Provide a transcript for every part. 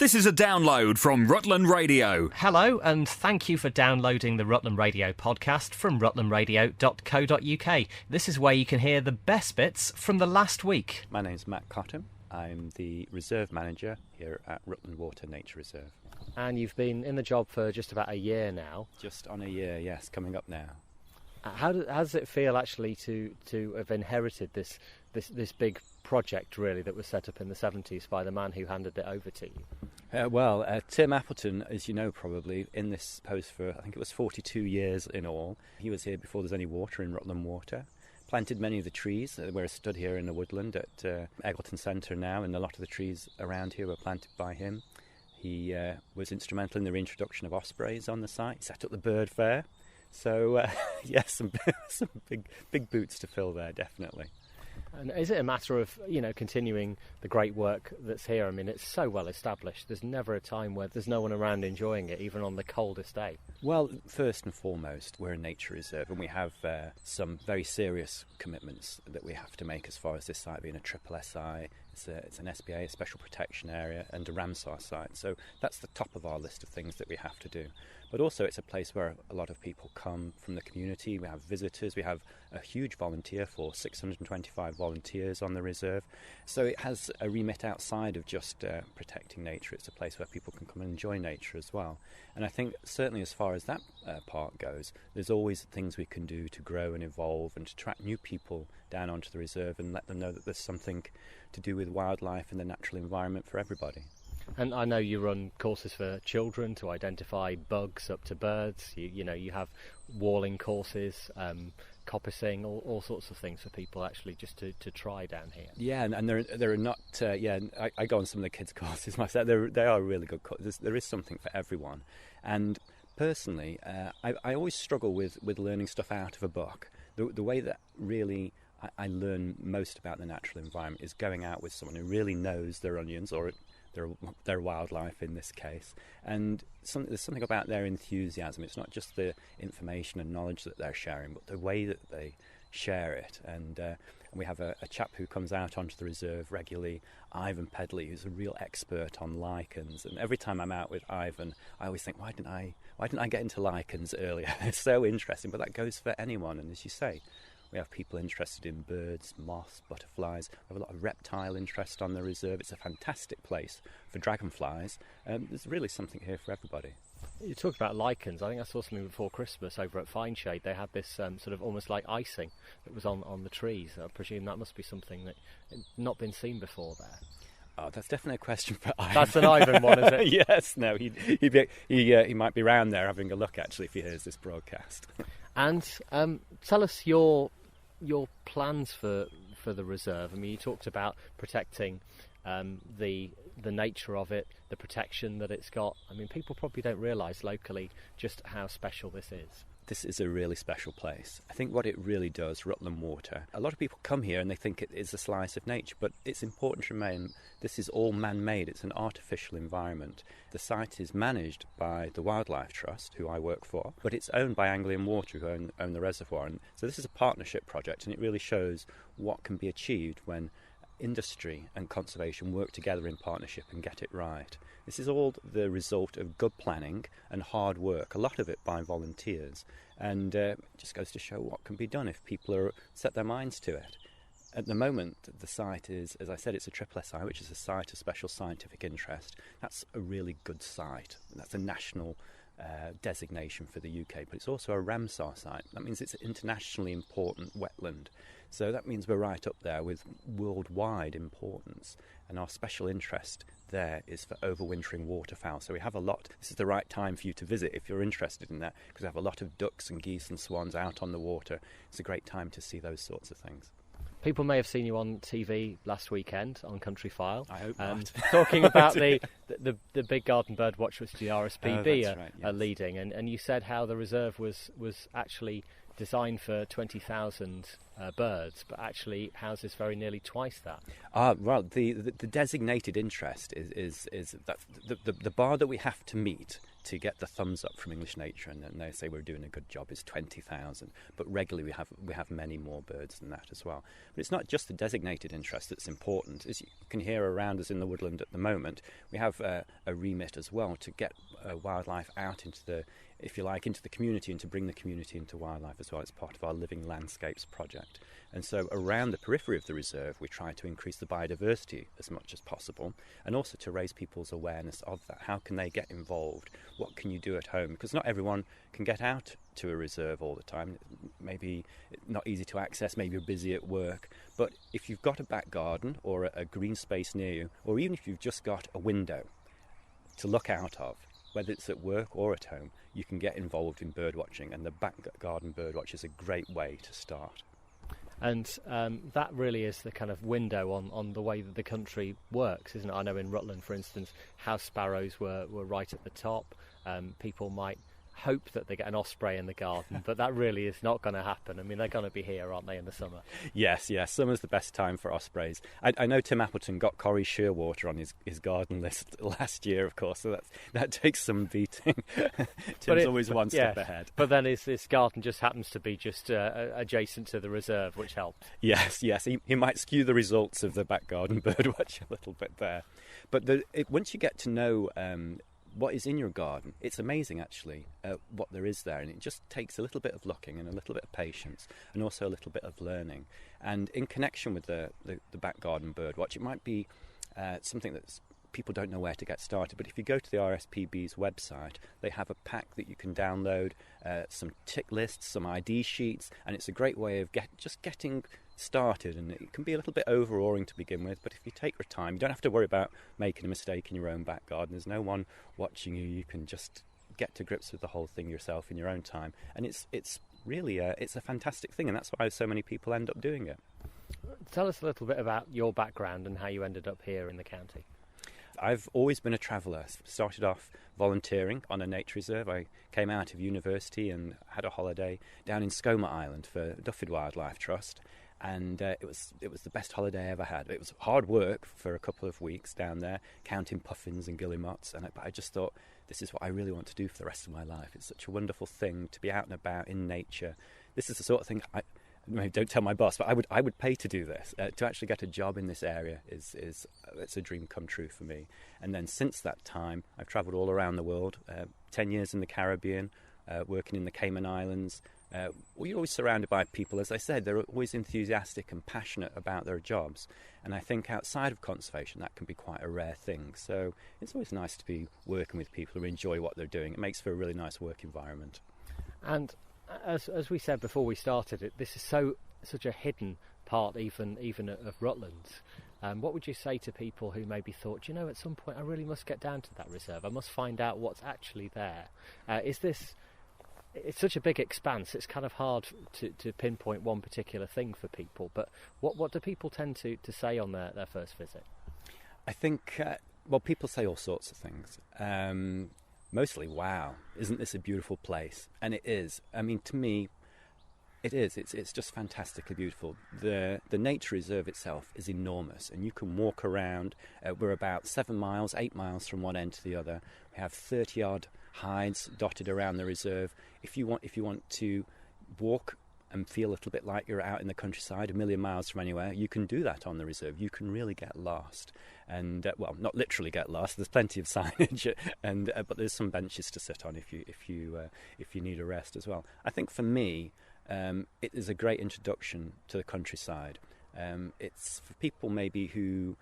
This is a download from Rutland Radio. Hello, and thank you for downloading the Rutland Radio podcast from rutlandradio.co.uk. This is where you can hear the best bits from the last week. My name's Matt Cottam. I'm the reserve manager here at Rutland Water Nature Reserve. And you've been in the job for just about a year now. Just on a year, yes, coming up now. How does it feel actually to have inherited this big project, really, that was set up in the 70s by the man who handed it over to you? Tim Appleton, as you know probably, in this post for, I think it was 42 years in all. He was here before there's any water in Rutland Water. Planted many of the trees. We're stood here in the woodland at Eggleton Centre now, and a lot of the trees around here were planted by him. He was instrumental in the reintroduction of ospreys on the site. He set up the bird fair. So, yes, some big boots to fill there, definitely. And is it a matter of, continuing the great work that's here? I mean, it's so well established. There's never a time where there's no one around enjoying it, even on the coldest day. Well, first and foremost, we're a nature reserve, and we have some very serious commitments that we have to make as far as this site being a triple SI. It's an SPA, a special protection area, and a Ramsar site. So that's the top of our list of things that we have to do. But also it's a place where a lot of people come from the community. We have visitors. We have a huge volunteer force, 625 volunteers on the reserve. So it has a remit outside of just protecting nature. It's a place where people can come and enjoy nature as well. And I think certainly as far as that part goes, there's always things we can do to grow and evolve and to attract new people down onto the reserve and let them know that there's something to do with wildlife and the natural environment for everybody. And I know you run courses for children to identify bugs up to birds. You have walling courses, coppicing, all sorts of things for people actually just to try down here. Yeah, and there are not. I go on some of the kids' courses myself. They are really good courses. There is something for everyone. And personally, I always struggle with learning stuff out of a book. The way that really I learn most about the natural environment is going out with someone who really knows their onions or their wildlife in this case, and there's something about their enthusiasm. It's not just the information and knowledge that they're sharing, but the way that they share it. And we have a chap who comes out onto the reserve regularly, Ivan Pedley, who's a real expert on lichens. And every time I'm out with Ivan, I always think, why didn't I get into lichens earlier? It's so interesting, but that goes for anyone. And as you say, we have people interested in birds, moths, butterflies. We have a lot of reptile interest on the reserve. It's a fantastic place for dragonflies. There's really something here for everybody. You talked about lichens. I think I saw something before Christmas over at Fine Shade. They had this sort of almost like icing that was on the trees. I presume that must be something that had not been seen before there. Oh, that's definitely a question for Ivan. That's an Ivan one, is it? Yes, no, he might be round there having a look, actually, if he hears this broadcast. And tell us your plans for the reserve. I mean, you talked about protecting the nature of it, the protection that it's got. I mean, people probably don't realise locally just how special this is. This is a really special place. I think what it really does, Rutland Water, a lot of people come here and they think it is a slice of nature, but it's important to remain, this is all man-made. It's an artificial environment. The site is managed by the Wildlife Trust, who I work for, but it's owned by Anglian Water, who own the reservoir. And so this is a partnership project, and it really shows what can be achieved when industry and conservation work together in partnership and get it right. This is all the result of good planning and hard work, a lot of it by volunteers, and it just goes to show what can be done if people set their minds to it. At the moment, the site is, as I said, it's a triple SI, which is a site of special scientific interest. That's a really good site. That's a national designation for the UK, but it's also a Ramsar site. That means it's an internationally important wetland. So that means we're right up there with worldwide importance, and our special interest there is for overwintering waterfowl. So we have a lot. This is the right time for you to visit if you're interested in that, because we have a lot of ducks and geese and swans out on the water. It's a great time to see those sorts of things. People may have seen you on TV last weekend on Country File. I hope not. Talking about the big garden bird watch which the RSPB are leading, and you said how the reserve was actually designed for 20,000 birds, but actually houses very nearly twice that. Well, the designated interest is that the bar that we have to meet to get the thumbs up from English Nature, and they say we're doing a good job, is 20,000. But regularly we have many more birds than that as well. But it's not just the designated interest that's important. As you can hear around us in the woodland at the moment, we have a remit as well to get wildlife out into the, if you like, into the community, and to bring the community into wildlife as well. It's part of our Living Landscapes project. And so around the periphery of the reserve, we try to increase the biodiversity as much as possible, and also to raise people's awareness of that. How can they get involved? What can you do at home? Because not everyone can get out to a reserve all the time. Maybe not easy to access, maybe you're busy at work. But if you've got a back garden or a green space near you, or even if you've just got a window to look out of, whether it's at work or at home, you can get involved in bird watching, and the back garden bird watch is a great way to start. And that really is the kind of window on the way that the country works, isn't it? I know in Rutland, for instance, house sparrows were right at the top. People might hope that they get an osprey in the garden, but that really is not going to happen. I mean, they're going to be here, aren't they, in the summer? Yes, summer's the best time for ospreys. I know Tim Appleton got Corrie shearwater on his garden list last year, of course, so that takes some beating. Tim's always one step ahead. But then his garden just happens to be just adjacent to the reserve, which helps. Yes, he might skew the results of the back garden birdwatch a little bit there. But once you get to know what is in your garden, it's amazing actually what there is there, and it just takes a little bit of looking and a little bit of patience, and also a little bit of learning. And in connection with the back garden birdwatch, it might be something that people don't know where to get started, but if you go to the RSPB's website, they have a pack that you can download, some tick lists, some ID sheets, and it's a great way of getting started. And it can be a little bit overawing to begin with, but if you take your time, you don't have to worry about making a mistake in your own back garden. There's no one watching you. You can just get to grips with the whole thing yourself in your own time, and it's really it's a fantastic thing, and that's why so many people end up doing it. Tell us a little bit about your background and how you ended up here in the county. I've always been a traveller. Started off volunteering on a nature reserve. I came out of university and had a holiday down in Skomer Island for Dufford Wildlife Trust, and it was the best holiday I ever had. It was hard work for a couple of weeks down there, counting puffins and guillemots, but I just thought, this is what I really want to do for the rest of my life. It's such a wonderful thing to be out and about in nature. This is the sort of thing don't tell my boss, but I would pay to do this. To actually get a job in this area it's a dream come true for me. And then since that time, I've travelled all around the world. 10 years in the Caribbean, working in the Cayman Islands. You're always surrounded by people, as I said, they're always enthusiastic and passionate about their jobs. And I think outside of conservation, that can be quite a rare thing. So it's always nice to be working with people who enjoy what they're doing. It makes for a really nice work environment. And as we said before we started it, this is such a hidden part even of Rutland. What would you say to people who maybe thought, at some point I really must get down to that reserve, I must find out what's actually there? It's such a big expanse, it's kind of hard to pinpoint one particular thing for people, but what do people tend to say on their first visit? I think, people say all sorts of things. Mostly, wow, isn't this a beautiful place? And it is. I mean, to me, it is. It's just fantastically beautiful. The nature reserve itself is enormous, and you can walk around. We're about 8 miles from one end to the other. We have 30-odd hides dotted around the reserve. If you want to walk and feel a little bit like you're out in the countryside, a million miles from anywhere, you can do that on the reserve. You can really get lost, and not literally get lost. There's plenty of signage, but there's some benches to sit on if you need a rest as well. I think for me, it is a great introduction to the countryside. It's for people maybe who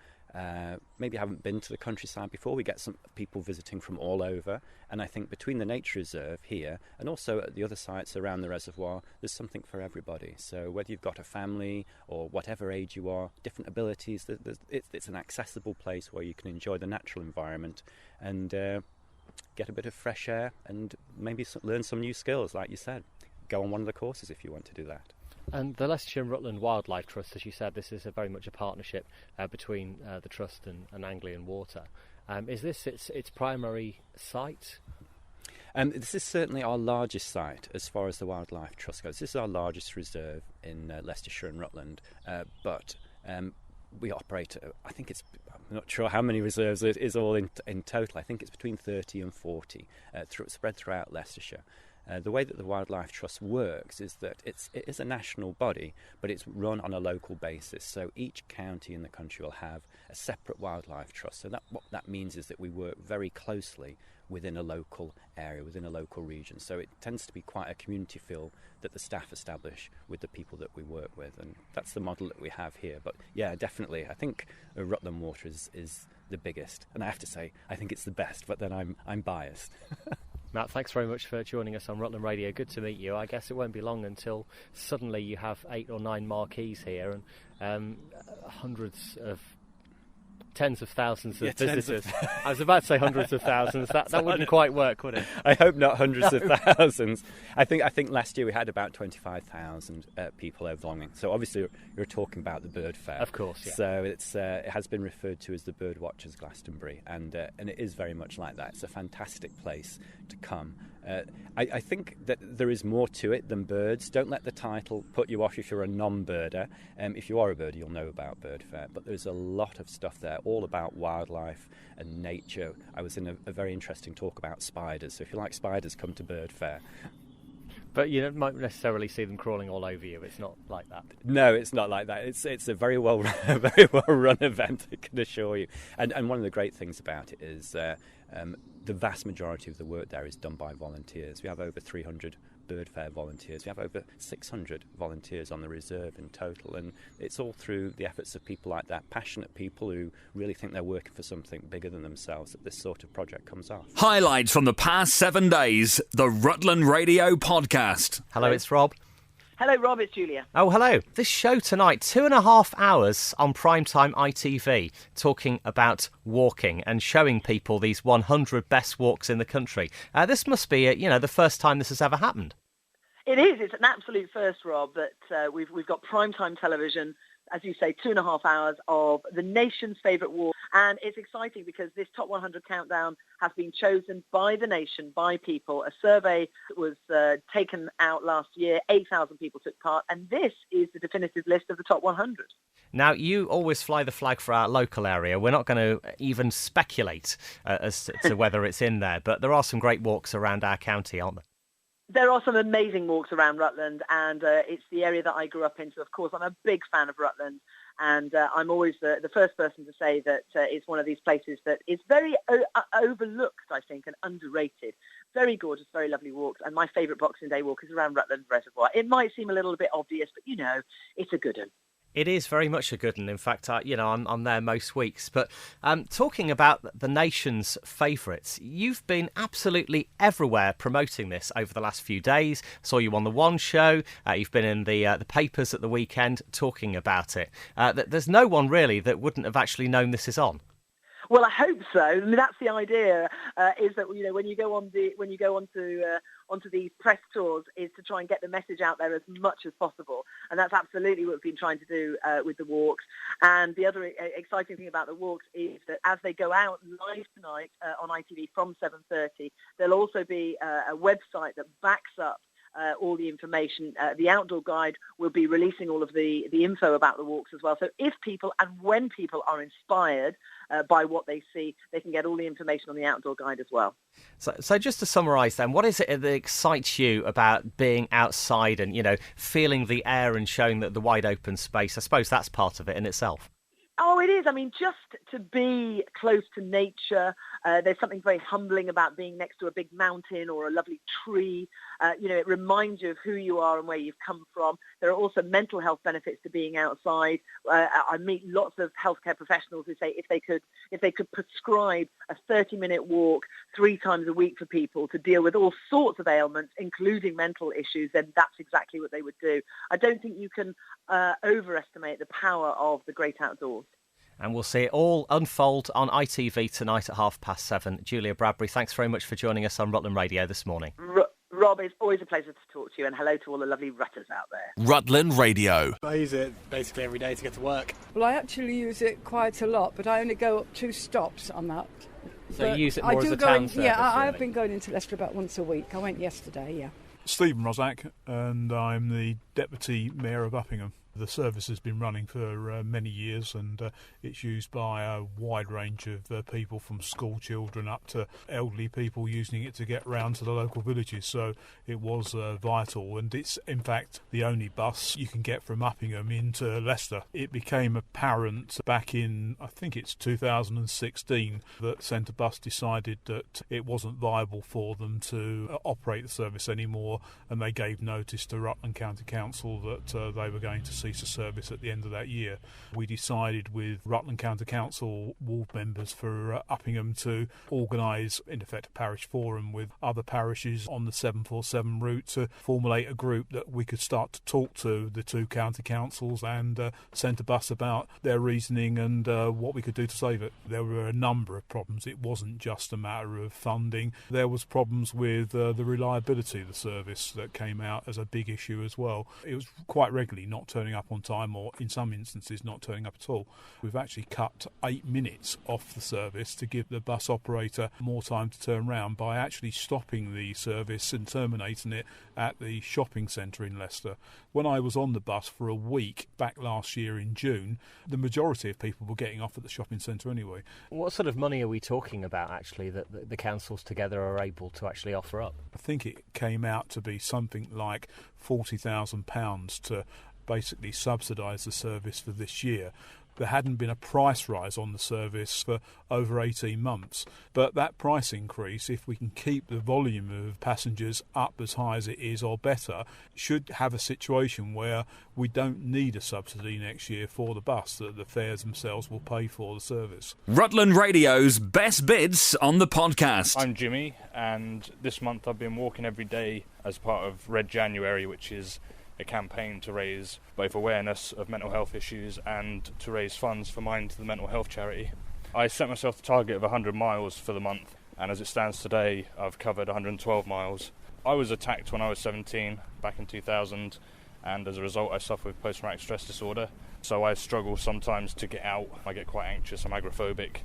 maybe haven't been to the countryside before. We get some people visiting from all over, and I think between the nature reserve here and also at the other sites around the reservoir, there's something for everybody. So whether you've got a family or whatever age you are, different abilities, it's an accessible place where you can enjoy the natural environment and get a bit of fresh air and maybe learn some new skills, like you said. Go on one of the courses if you want to do that. And the Leicestershire and Rutland Wildlife Trust, as you said, this is very much a partnership between the Trust and Anglian Water. Is this its primary site? This is certainly our largest site as far as the Wildlife Trust goes. This is our largest reserve in Leicestershire and Rutland, but we operate, I'm not sure how many reserves it is all in total. I think it's between 30 and 40 spread throughout Leicestershire. The way that the Wildlife Trust works is that it is a national body, but it's run on a local basis. So each county in the country will have a separate Wildlife Trust. So what that means is that we work very closely within a local area, within a local region. So it tends to be quite a community feel that the staff establish with the people that we work with, and that's the model that we have here. But yeah, definitely, I think Rutland Water is the biggest, and I have to say, I think it's the best, but then I'm biased. Matt, thanks very much for joining us on Rutland Radio. Good to meet you. I guess it won't be long until suddenly you have 8 or 9 marquees here and tens of thousands of visitors. I was about to say hundreds of thousands. That wouldn't quite work, would it? I hope not hundreds of thousands. I think last year we had about 25,000 people over longing. So obviously you're talking about the bird fair. Of course, yeah. So it has been referred to as the Bird Watchers Glastonbury, and it is very much like that. It's a fantastic place to come. I think that there is more to it than birds. Don't let the title put you off if you're a non-birder. If you are a birder, you'll know about Bird Fair, but there's a lot of stuff there, all about wildlife and nature. I was in a very interesting talk about spiders, so if you like spiders, come to Bird Fair. But you might necessarily see them crawling all over you. It's not like that. No, it's not like that. It's a very well run event, I can assure you. And one of the great things about it is the vast majority of the work there is done by volunteers. We have over 300 Bird Fair volunteers. We have over 600 volunteers on the reserve in total, and it's all through the efforts of people like that, passionate people who really think they're working for something bigger than themselves, that this sort of project comes off. Highlights from the past 7 days, the Rutland Radio Podcast. Hello, it's Rob. Hello, Rob, it's Julia. Oh, hello. This show tonight, 2.5 hours on primetime ITV, talking about walking and showing people these 100 best walks in the country. This must be, the first time this has ever happened. It is. It's an absolute first, Rob, that we've got primetime television, as you say, 2.5 hours of the nation's favourite walk. And it's exciting because this Top 100 countdown has been chosen by the nation, by people. A survey was taken out last year. 8,000 people took part. And this is the definitive list of the Top 100. Now, you always fly the flag for our local area. We're not going to even speculate as to whether it's in there. But there are some great walks around our county, aren't there? There are some amazing walks around Rutland, and it's the area that I grew up into. Of course, I'm a big fan of Rutland, and I'm always the first person to say that it's one of these places that is very overlooked, I think, and underrated. Very gorgeous, very lovely walks, and my favourite Boxing Day walk is around Rutland Reservoir. It might seem a little bit obvious, but, it's a good one. It is very much a good one. In fact, I'm there most weeks. But talking about the nation's favourites, you've been absolutely everywhere promoting this over the last few days. Saw you on the One Show. You've been in the papers at the weekend talking about it. There's no one really that wouldn't have actually known this is on. Well, I hope so. I mean, that's the idea. Is that when you go onto these press tours, is to try and get the message out there as much as possible, and that's absolutely what we've been trying to do with the walks. And the other exciting thing about the walks is that as they go out live tonight on ITV from 7:30, there'll also be a website that backs up all the information. The outdoor guide will be releasing all of the info about the walks as well. So if people and when people are inspired by what they see, they can get all the information on the outdoor guide as well. So just to summarise then, what is it that excites you about being outside and, feeling the air and showing the wide open space? I suppose that's part of it in itself. Oh, it is. I mean, just to be close to nature, there's something very humbling about being next to a big mountain or a lovely tree. It reminds you of who you are and where you've come from. There are also mental health benefits to being outside. I meet lots of healthcare professionals who say if they could prescribe a 30-minute walk 3 times a week for people to deal with all sorts of ailments, including mental issues, then that's exactly what they would do. I don't think you can overestimate the power of the great outdoors. And we'll see it all unfold on ITV tonight at 7:30. Julia Bradbury, thanks very much for joining us on Rutland Radio this morning. Rob, it's always a pleasure to talk to you, and hello to all the lovely rutters out there. Rutland Radio. I use it basically every day to get to work. Well, I actually use it quite a lot, but I only go up 2 stops on that. So you use it I more do as a go town in, service? yeah, I've really? been going into Leicester about once a week. I went yesterday, yeah. Stephen Rozak, and I'm the Deputy Mayor of Uppingham. The service has been running for many years, and it's used by a wide range of people, from school children up to elderly people using it to get round to the local villages. So it was vital, and it's in fact the only bus you can get from Uppingham into Leicester. It became apparent back in, I think it's 2016, that Centre Bus decided that it wasn't viable for them to operate the service anymore, and they gave notice to Rutland County Council that they were going to cease a service at the end of that year. We decided with Rutland County Council ward members for Uppingham to organise, in effect, a parish forum with other parishes on the 747 route to formulate a group that we could start to talk to the two county councils and Centre Bus about their reasoning and what we could do to save it. There were a number of problems. It wasn't just a matter of funding. There was problems with the reliability of the service that came out as a big issue as well. It was quite regularly not turning up on time, or in some instances not turning up at all. We've actually cut 8 minutes off the service to give the bus operator more time to turn round by actually stopping the service and terminating it at the shopping centre in Leicester. When I was on the bus for a week back last year in June, the majority of people were getting off at the shopping centre anyway. What sort of money are we talking about, actually, that the councils together are able to actually offer up? I think it came out to be something like £40,000 to basically subsidise the service for this year. There hadn't been a price rise on the service for over 18 months. But that price increase, if we can keep the volume of passengers up as high as it is or better, should have a situation where we don't need a subsidy next year for the bus, that the fares themselves will pay for the service. Rutland Radio's best bits on the podcast. I'm Jimmy, and this month I've been walking every day as part of Red January, which is a campaign to raise both awareness of mental health issues and to raise funds for Mind to the mental health charity. I set myself the target of 100 miles for the month, and as it stands today, I've covered 112 miles. I was attacked when I was 17, back in 2000, and as a result I suffer with post-traumatic stress disorder. So I struggle sometimes to get out. I get quite anxious, I'm agoraphobic.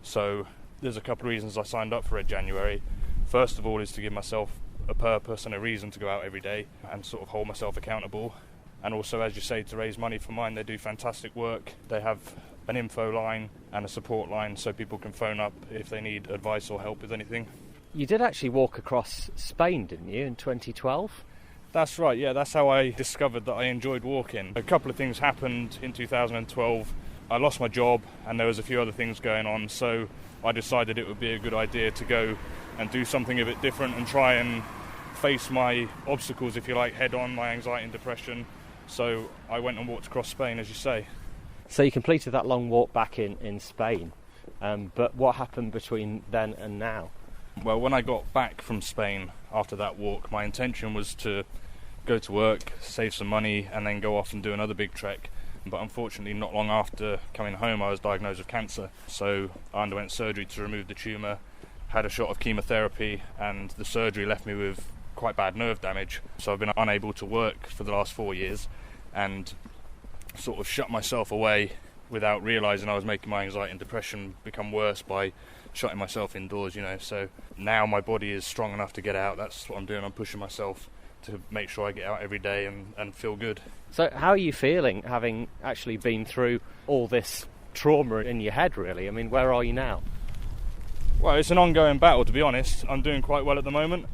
So there's a couple of reasons I signed up for Red January. First of all is to give myself a purpose and a reason to go out every day and sort of hold myself accountable. And also, as you say, to raise money for Mind. They do fantastic work. They have an info line and a support line so people can phone up if they need advice or help with anything. You did actually walk across Spain, didn't you, in 2012? That's right, yeah, that's how I discovered that I enjoyed walking. A couple of things happened in 2012. I lost my job and there was a few other things going on, so I decided it would be a good idea to go and do something a bit different and try and face my obstacles, if you like, head on, my anxiety and depression. So I went and walked across Spain, as you say. So you completed that long walk back in Spain, but what happened between then and now? Well, when I got back from Spain after that walk, my intention was to go to work, save some money, and then go off and do another big trek. But unfortunately, not long after coming home, I was diagnosed with cancer. So I underwent surgery to remove the tumour, had a shot of chemotherapy, and the surgery left me with quite bad nerve damage. So I've been unable to work for the last 4 years and sort of shut myself away without realising I was making my anxiety and depression become worse by shutting myself indoors, you know. So now my body is strong enough to get out. That's what I'm doing. I'm pushing myself to make sure I get out every day and feel good. So how are you feeling, having actually been through all this trauma in your head, really? I mean, where are you now? Well, it's an ongoing battle, to be honest. I'm doing quite well at the moment,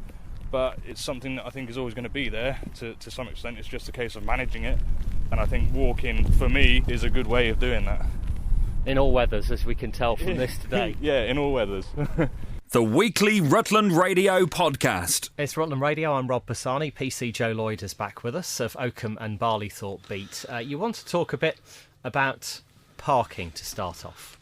but it's something that I think is always going to be there to some extent. It's just a case of managing it, and I think walking, for me, is a good way of doing that. In all weathers, as we can tell from this today. Yeah, in all weathers. The weekly Rutland Radio podcast. It's Rutland Radio. I'm Rob Bassani. PC Joe Lloyd is back with us of Oakham and Barleythorpe Beat. You want to talk a bit about parking to start off?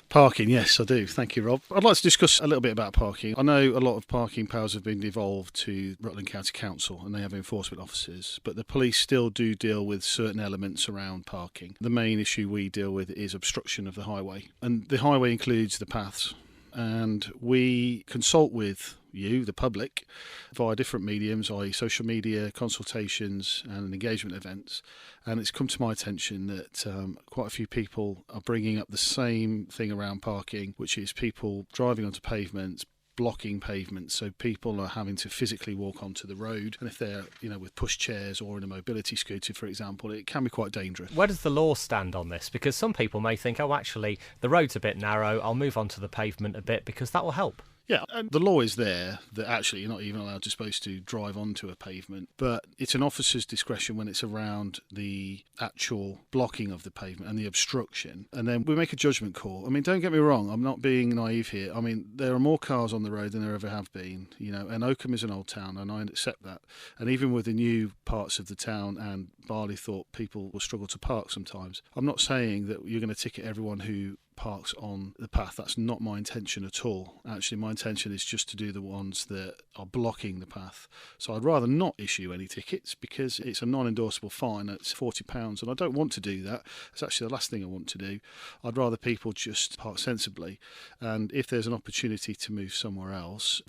Parking, yes, I do. Thank you, Rob. I'd like to discuss a little bit about parking. I know a lot of parking powers have been devolved to Rutland County Council and they have enforcement officers, but the police still do deal with certain elements around parking. The main issue we deal with is obstruction of the highway, and the highway includes the paths, and we consult with you, the public, via different mediums, i.e. social media, consultations and engagement events. And it's come to my attention that quite a few people are bringing up the same thing around parking, which is people driving onto pavements, blocking pavements, so people are having to physically walk onto the road, and if they're with push chairs or in a mobility scooter, for example, it can be quite dangerous. Where does the law stand on this? Because some people may think, oh, actually the road's a bit narrow, I'll move onto the pavement a bit because that will help. Yeah, and the law is there that actually you're not even supposed to drive onto a pavement, but it's an officer's discretion when it's around the actual blocking of the pavement and the obstruction, and then we make a judgment call. I mean, don't get me wrong, I'm not being naive here. I mean, there are more cars on the road than there ever have been, and Oakham is an old town, and I accept that. And even with the new parts of the town and Barleythorpe, people will struggle to park sometimes. I'm not saying that you're going to ticket everyone who parks on the path. That's not my intention at all. Actually, my intention is just to do the ones that are blocking the path. So I'd rather not issue any tickets because it's a non-endorsable fine. It's £40, and I don't want to do that. It's actually the last thing I want to do. I'd rather people just park sensibly, and if there's an opportunity to move somewhere else,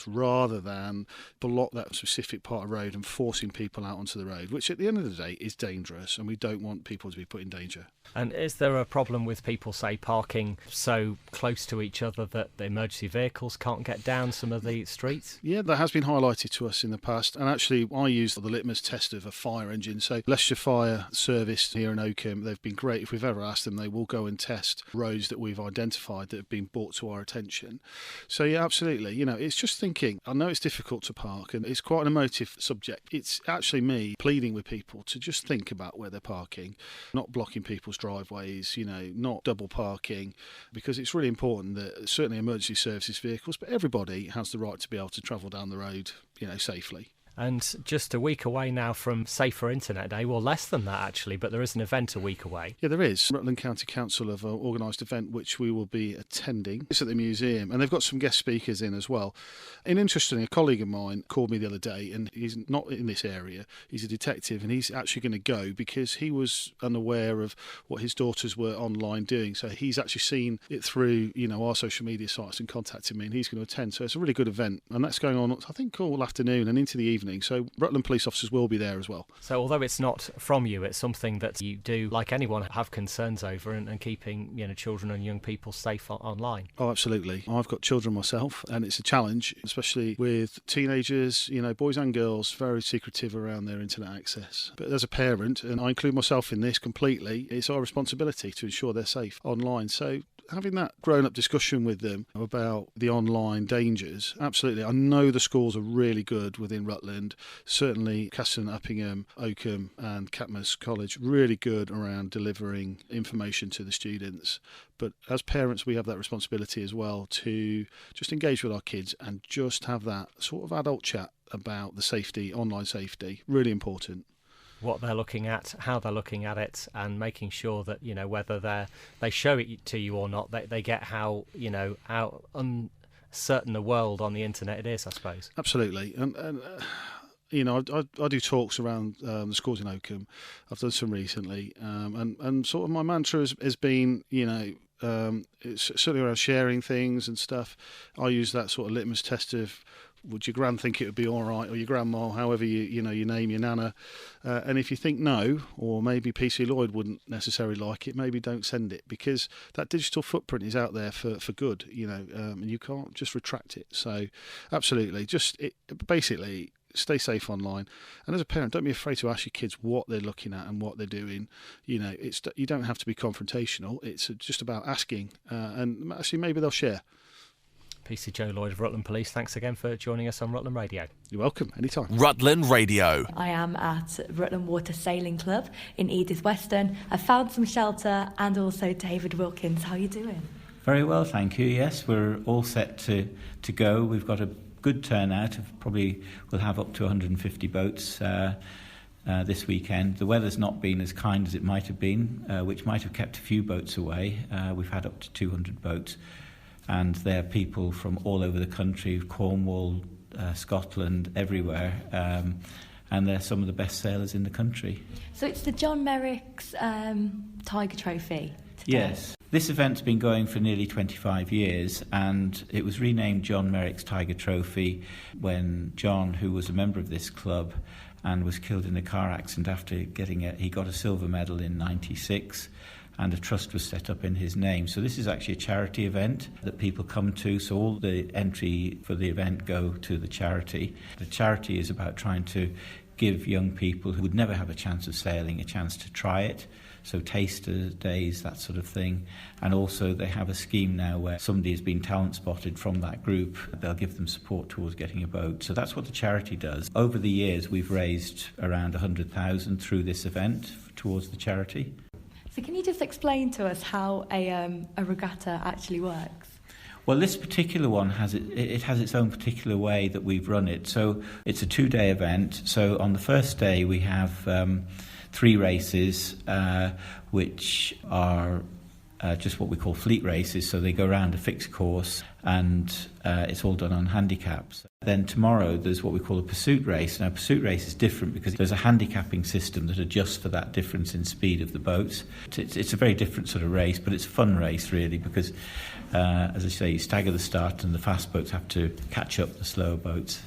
rather than block that specific part of the road and forcing people out onto the road, which at the end of the day is dangerous, and we don't want people to be put in danger. And is there a problem with people, say, parking so close to each other that the emergency vehicles can't get down some of the streets? Yeah, that has been highlighted to us in the past. And actually, I use the litmus test of a fire engine. So Leicestershire Fire Service here in Oakham, they've been great. If we've ever asked them, they will go and test roads that we've identified that have been brought to our attention. So yeah, absolutely. It's just thinking. I know it's difficult to park, and it's quite an emotive subject. It's actually me pleading with people to just think about where they're parking, not blocking people's driveways, not double parking, because it's really important that certainly emergency services vehicles, but everybody has the right to be able to travel down the road, safely. And just a week away now from Safer Internet Day, well, less than that actually, but there is an event a week away. Yeah, there is. Rutland County Council have an organised event which we will be attending. It's at the museum, and they've got some guest speakers in as well. And interestingly, a colleague of mine called me the other day, and he's not in this area. He's a detective, and he's actually going to go because he was unaware of what his daughters were online doing. So he's actually seen it through, our social media sites and contacted me, and he's going to attend. So it's a really good event, and that's going on, I think, all afternoon and into the evening. So Rutland police officers will be there as well. So although it's not from you, it's something that you do, like anyone, have concerns over and keeping children and young people safe online. Oh, absolutely. I've got children myself, and it's a challenge, especially with teenagers, boys and girls, very secretive around their internet access. But as a parent, and I include myself in this completely, it's our responsibility to ensure they're safe online. So having that grown-up discussion with them about the online dangers, absolutely. I know the schools are really good within Rutland, certainly Caston, Uppingham, Oakham and Catmos College, really good around delivering information to the students. But as parents, we have that responsibility as well to just engage with our kids and just have that sort of adult chat about the safety, online safety, really important. What they're looking at, how they're looking at it, and making sure that whether they show it to you or not, they get how uncertain the world on the internet it is, I suppose. Absolutely, and I do talks around the schools in Oakham. I've done some recently, and sort of my mantra has been, it's certainly around sharing things and stuff. I use that sort of litmus test of, would your gran think it would be all right, or your grandma, however you name your nana, and if you think no, or maybe PC Lloyd wouldn't necessarily like it, maybe don't send it, because that digital footprint is out there for good, and you can't just retract it. So absolutely, basically stay safe online, and as a parent, don't be afraid to ask your kids what they're looking at and what they're doing. You don't have to be confrontational. It's just about asking, and actually maybe they'll share. PC Joe Lloyd of Rutland Police, thanks again for joining us on Rutland Radio. You're welcome, anytime. Rutland Radio. I am at Rutland Water Sailing Club in Edith Weston. I found some shelter, and also David Wilkins. How are you doing? Very well, thank you. Yes, we're all set to go. We've got a good turnout. Probably we'll have up to 150 boats this weekend. The weather's not been as kind as it might have been, which might have kept a few boats away. We've had up to 200 boats. And there are people from all over the country, Cornwall, Scotland, everywhere, and they're some of the best sailors in the country. So it's the John Merrick's Tiger Trophy today? Yes, This event's been going for nearly 25 years, and it was renamed John Merrick's Tiger Trophy when John, who was a member of this club and was killed in a car accident after he got a silver medal in 96, and a trust was set up in his name. So this is actually a charity event that people come to, so all the entry for the event go to the charity. The charity is about trying to give young people who would never have a chance of sailing a chance to try it, so taster days, that sort of thing. And also they have a scheme now where somebody has been talent spotted from that group. They'll give them support towards getting a boat. So that's what the charity does. Over the years, we've raised around 100,000 through this event towards the charity. So can you just explain to us how a regatta actually works? Well, this particular one has its own particular way that we've run it. So it's a 2-day event. So on the first day we have 3 races, which are just what we call fleet races. So they go around a fixed course, and it's all done on handicaps. Then tomorrow there's what we call a pursuit race. Now, a pursuit race is different because there's a handicapping system that adjusts for that difference in speed of the boats. It's a very different sort of race, but it's a fun race really because, as I say, you stagger the start and the fast boats have to catch up the slower boats.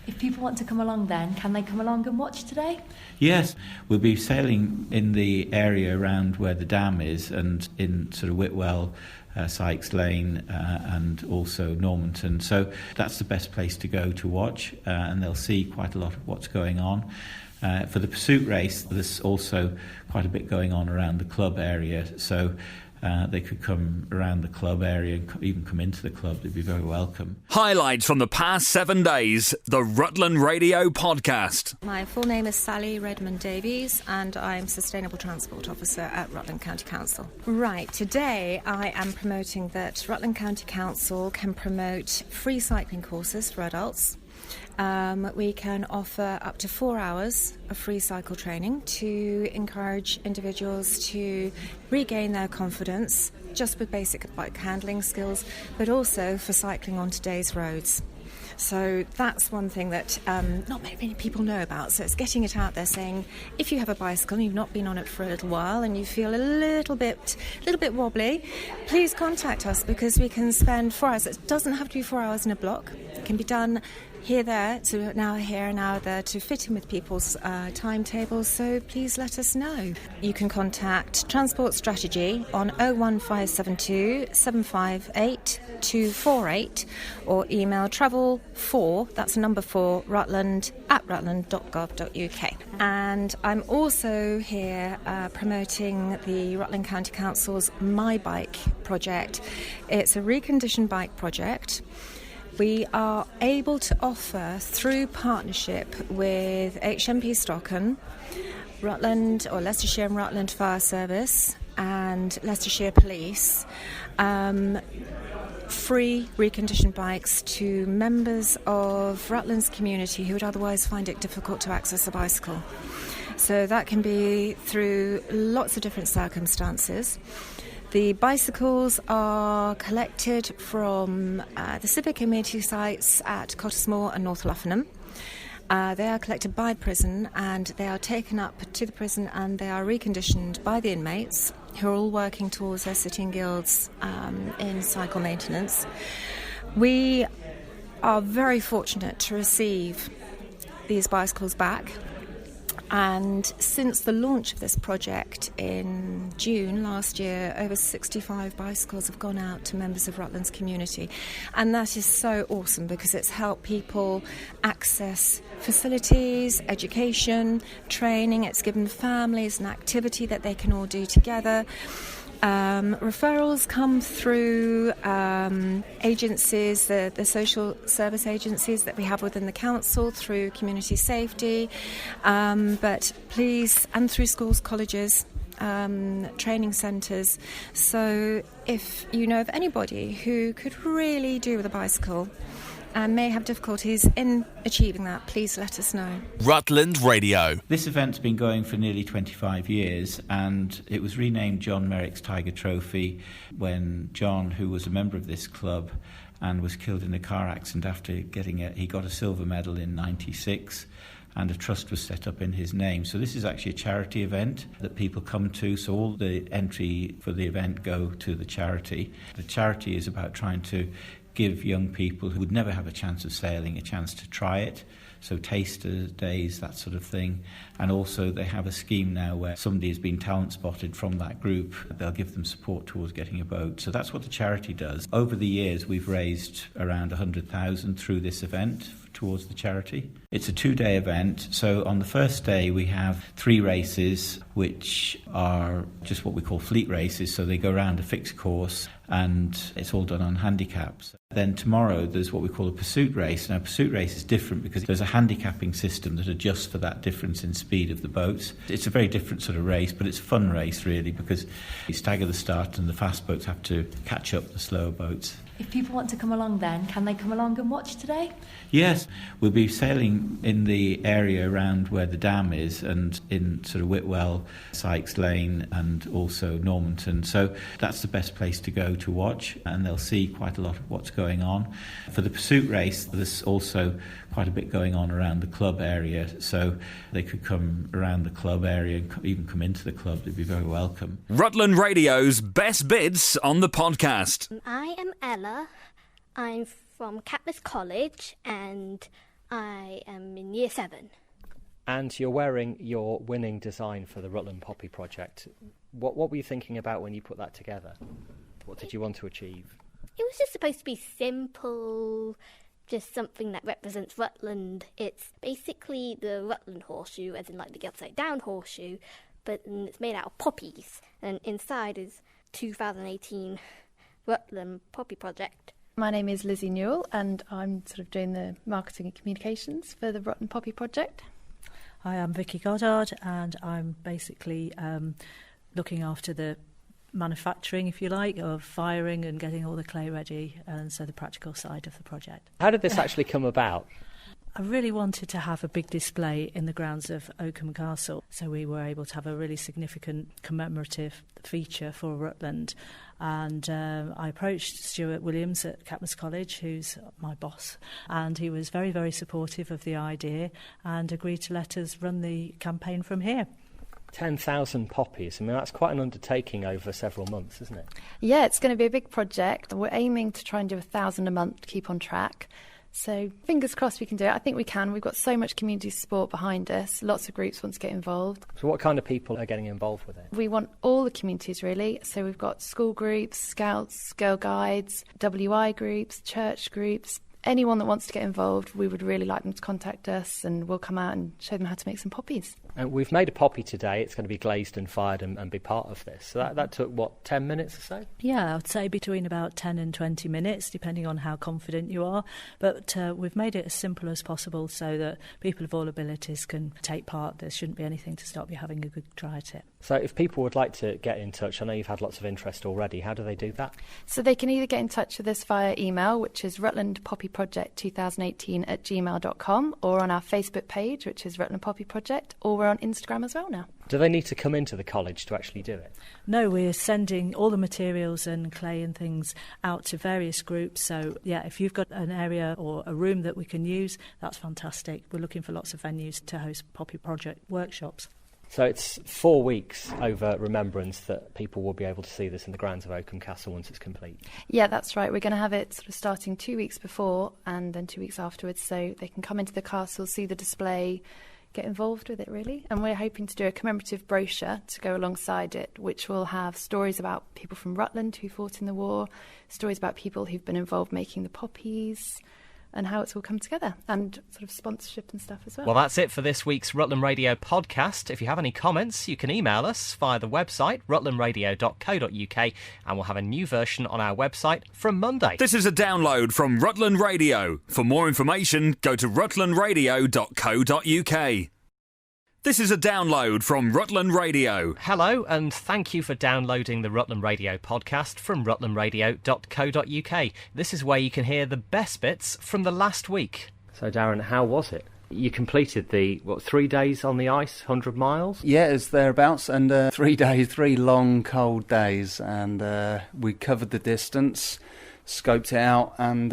If people want to come along then, can they come along and watch today? Yes, we'll be sailing in the area around where the dam is and in sort of Whitwell, Sykes Lane and also Normanton. So that's the best place to go to watch, and they'll see quite a lot of what's going on. For the pursuit race, there's also quite a bit going on around the club area, so they could come around the club area and even come into the club. They'd be very welcome. Highlights from the past 7 days, the Rutland Radio Podcast. My full name is Sally Redmond-Davies and I'm Sustainable Transport Officer at Rutland County Council. Right, today I am promoting that Rutland County Council can promote free cycling courses for adults. We can offer up to 4 hours of free cycle training to encourage individuals to regain their confidence just with basic bike handling skills, but also for cycling on today's roads. So that's one thing that not many people know about. So it's getting it out there, saying if you have a bicycle and you've not been on it for a little while and you feel a little bit wobbly, please contact us because we can spend 4 hours. It doesn't have to be 4 hours in a block. It can be done here, there, so an hour here, an hour there to fit in with people's timetables, so please let us know. You can contact Transport Strategy on 01572 758 248 or email travel4, that's number 4, Rutland @rutland.gov.uk. And I'm also here promoting the Rutland County Council's My Bike project. It's a reconditioned bike project. We are able to offer, through partnership with HMP Stocken, Rutland or Leicestershire and Rutland Fire Service and Leicestershire Police, free reconditioned bikes to members of Rutland's community who would otherwise find it difficult to access a bicycle. So that can be through lots of different circumstances. The bicycles are collected from the civic community sites at Cottesmore and North Luffenham. They are collected by prison and they are taken up to the prison and they are reconditioned by the inmates who are all working towards their sitting guilds in cycle maintenance. We are very fortunate to receive these bicycles back. And since the launch of this project in June last year, over 65 bicycles have gone out to members of Rutland's community. And that is so awesome because it's helped people access facilities, education, training. It's given families an activity that they can all do together. Referrals come through agencies, the social service agencies that we have within the council, through community safety, but please, and through schools, colleges, training centres. So if you know of anybody who could really do with a bicycle and may have difficulties in achieving that, please let us know. Rutland Radio. This event's been going for nearly 25 years and it was renamed John Merrick's Tiger Trophy when John, who was a member of this club and was killed in a car accident after he got a silver medal in 96, and a trust was set up in his name. So this is actually a charity event that people come to, so all the entry for the event go to the charity. The charity is about trying to give young people who would never have a chance of sailing a chance to try it. So taster days, that sort of thing. And also they have a scheme now where somebody has been talent spotted from that group. They'll give them support towards getting a boat. So that's what the charity does. Over the years, we've raised around 100,000 through this event towards the charity. It's a 2-day event. So on the first day, we have 3 races, which are just what we call fleet races. So they go around a fixed course, and it's all done on handicaps. Then tomorrow there's what we call a pursuit race. Now, a pursuit race is different because there's a handicapping system that adjusts for that difference in speed of the boats. It's a very different sort of race, but it's a fun race really, because you stagger the start and the fast boats have to catch up the slower boats. If people want to come along then, can they come along and watch today? Yes, we'll be sailing in the area around where the dam is and in sort of Whitwell, Sykes Lane and also Normanton. So that's the best place to go to watch, and they'll see quite a lot of what's going on. For the pursuit race, there's also quite a bit going on around the club area, so they could come around the club area and even come into the club. They'd be very welcome. Rutland Radio's Best Bits on the podcast. I am Ella. I'm from Catmas College and I am in Year 7. And you're wearing your winning design for the Rutland Poppy project. What were you thinking about when you put that together? What did you want to achieve? It was just supposed to be simple, just something that represents Rutland. It's basically the Rutland horseshoe, as in like the upside down horseshoe, but it's made out of poppies. And inside is 2018 Rutland Poppy project. My name is Lizzie Newell and I'm sort of doing the marketing and communications for the Rutland Poppy project. Hi, I'm Vicky Goddard and I'm basically looking after the manufacturing, if you like, of firing and getting all the clay ready, and so the practical side of the project. How did this actually come about? I really wanted to have a big display in the grounds of Oakham Castle, so we were able to have a really significant commemorative feature for Rutland. And I approached Stuart Williams at Catmas College, who's my boss, and he was very, very supportive of the idea and agreed to let us run the campaign from here. 10,000 poppies. I mean, that's quite an undertaking over several months, isn't it? Yeah, it's going to be a big project. We're aiming to try and do 1,000 a month to keep on track. So fingers crossed we can do it. I think we can. We've got so much community support behind us. Lots of groups want to get involved. So what kind of people are getting involved with it? We want all the communities, really. So we've got school groups, scouts, Girl Guides, WI groups, church groups. Anyone that wants to get involved, we would really like them to contact us and we'll come out and show them how to make some poppies. And we've made a poppy today. It's going to be glazed and fired and be part of this. So that took, 10 minutes or so? Yeah, I'd say between about 10 and 20 minutes, depending on how confident you are. But we've made it as simple as possible so that people of all abilities can take part. There shouldn't be anything to stop you having a good try at it. So if people would like to get in touch, I know you've had lots of interest already. How do they do that? So they can either get in touch with us via email, which is rutlandpoppyproject2018@gmail.com, or on our Facebook page, which is Rutland Poppy Project, or we're on Instagram as well now. Do they need to come into the college to actually do it? No, we're sending all the materials and clay and things out to various groups. So, yeah, if you've got an area or a room that we can use, that's fantastic. We're looking for lots of venues to host Poppy Project workshops. So it's 4 weeks over Remembrance that people will be able to see this in the grounds of Oakham Castle once it's complete. Yeah, that's right. We're going to have it sort of starting 2 weeks before and then 2 weeks afterwards, so they can come into the castle, see the display, get involved with it, really. And we're hoping to do a commemorative brochure to go alongside it, which will have stories about people from Rutland who fought in the war, stories about people who've been involved making the poppies, and how it's all come together, and sort of sponsorship and stuff as well. Well, that's it for this week's Rutland Radio podcast. If you have any comments, you can email us via the website, rutlandradio.co.uk, and we'll have a new version on our website from Monday. This is a download from Rutland Radio. For more information, go to rutlandradio.co.uk. This is a download from Rutland Radio. Hello, and thank you for downloading the Rutland Radio podcast from rutlandradio.co.uk. This is where you can hear the best bits from the last week. So, Darren, how was it? You completed the, 3 days on the ice, 100 miles? Yeah, it's thereabouts, and 3 days, 3 long, cold days, and we covered the distance, scoped it out, and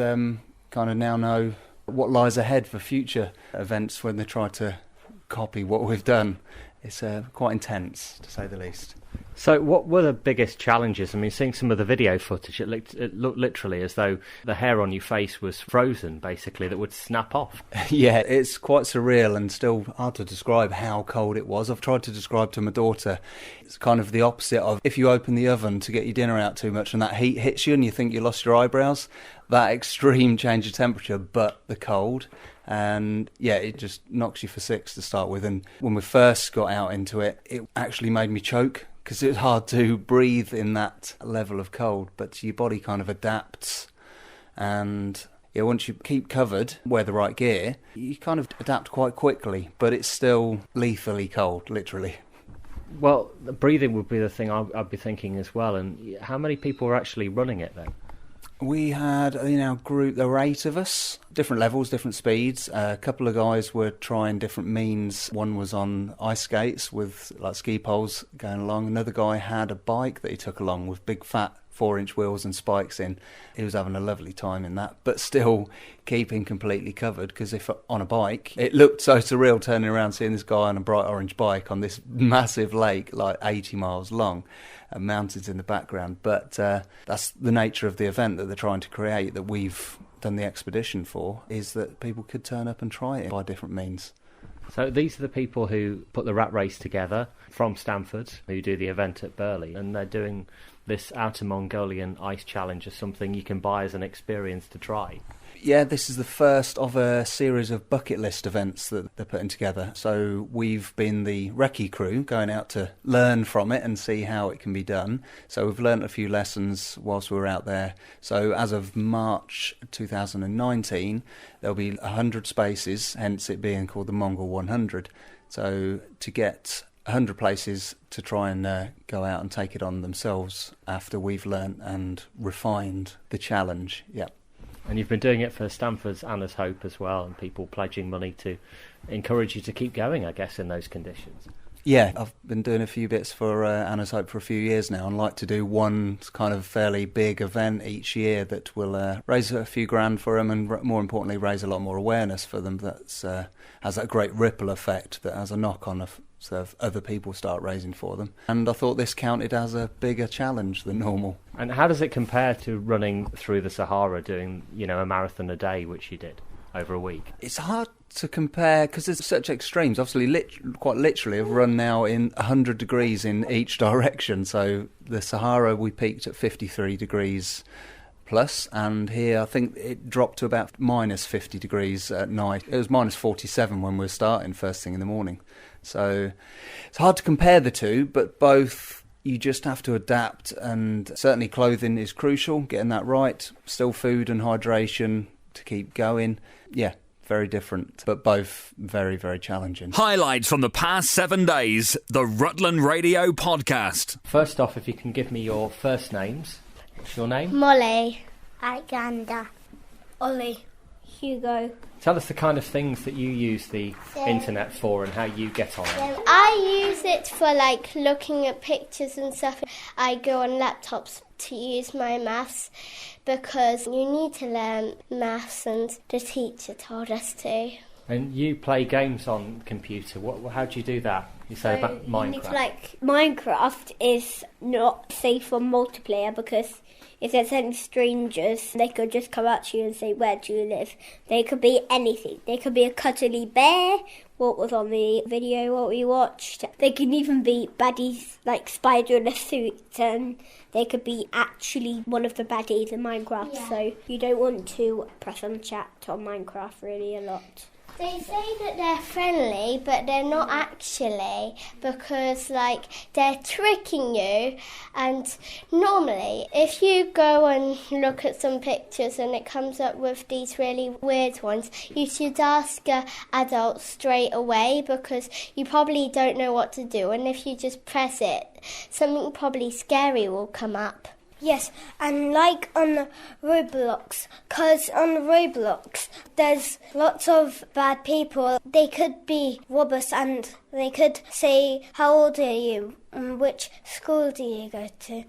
kind of now know what lies ahead for future events when they try to copy what we've done. It's quite intense, to say the least. So what were the biggest challenges? I mean, seeing some of the video footage, it looked literally as though the hair on your face was frozen, basically, that would snap off. Yeah, it's quite surreal and still hard to describe how cold it was. I've tried to describe to my daughter, it's kind of the opposite of if you open the oven to get your dinner out too much and that heat hits you and you think you lost your eyebrows, that extreme change of temperature, but the cold. And yeah, it just knocks you for six to start with. And when we first got out into it, it actually made me choke, because it's hard to breathe in that level of cold, but your body kind of adapts. And yeah, once you keep covered, wear the right gear, you kind of adapt quite quickly, but it's still lethally cold, literally. Well, breathing would be the thing I'd be thinking as well. And how many people were actually running it then? We had, in our group, there were 8 of us, different levels, different speeds. A couple of guys were trying different means. One was on ice skates with like ski poles going along. Another guy had a bike that he took along with big fat 4-inch wheels and spikes in. He was having a lovely time in that, but still keeping completely covered, because if on a bike, it looked so surreal turning around seeing this guy on a bright orange bike on this massive lake, like 80 miles long, and mountains in the background. But that's the nature of the event that they're trying to create, that we've done the expedition for, is that people could turn up and try it by different means. So these are the people who put the rat race together from Stamford, who do the event at Burley, and they're doing this Outer Mongolian Ice Challenge as something you can buy as an experience to try. Yeah, this is the first of a series of bucket list events that they're putting together. So we've been the recce crew going out to learn from it and see how it can be done. So we've learnt a few lessons whilst we were out there. So as of March 2019, there'll be 100 spaces, hence it being called the Mongol 100. So to get 100 places to try and go out and take it on themselves after we've learnt and refined the challenge. Yeah. And you've been doing it for Stamford's Anna's Hope as well, and people pledging money to encourage you to keep going, I guess, in those conditions. Yeah, I've been doing a few bits for Anna's Hope for a few years now, and like to do one kind of fairly big event each year that will raise a few grand for them, and more importantly raise a lot more awareness for them. That's has that great ripple effect that has a knock-on of sort of other people start raising for them. And I thought this counted as a bigger challenge than normal. And how does it compare to running through the Sahara, doing, a marathon a day, which you did over a week? It's hard to compare because there's such extremes. Obviously, quite literally, I've run now in 100 degrees in each direction. So the Sahara, we peaked at 53 degrees plus, and here I think it dropped to about minus 50 degrees at night. It was minus 47 when we were starting first thing in the morning. So it's hard to compare the two, but both you just have to adapt, and certainly clothing is crucial, getting that right. Still food and hydration to keep going. Yeah, very different, but both very, very challenging. Highlights from the past 7 days, the Rutland Radio Podcast. First off, if you can give me your first names. What's your name? Molly. Alexander. Ollie. Hugo. Tell us the kind of things that you use the internet for and how you get on it. I use it for looking at pictures and stuff. I go on laptops to use my maths because you need to learn maths and the teacher told us to. And you play games on computer. How do you do that? You say about Minecraft. Minecraft is not safe for multiplayer because if there's any strangers, they could just come at you and say, where do you live? They could be anything. They could be a cuddly bear, what was on the video, what we watched. They can even be baddies like Spider in a suit, and they could be actually one of the baddies in Minecraft. Yeah. So you don't want to press on chat on Minecraft really a lot. They say that they're friendly, but they're not actually, because they're tricking you. And normally, if you go and look at some pictures and it comes up with these really weird ones, you should ask an adult straight away, because you probably don't know what to do. And if you just press it, something probably scary will come up. Yes, and on Roblox, because on Roblox there's lots of bad people. They could be robbers and they could say, how old are you and which school do you go to?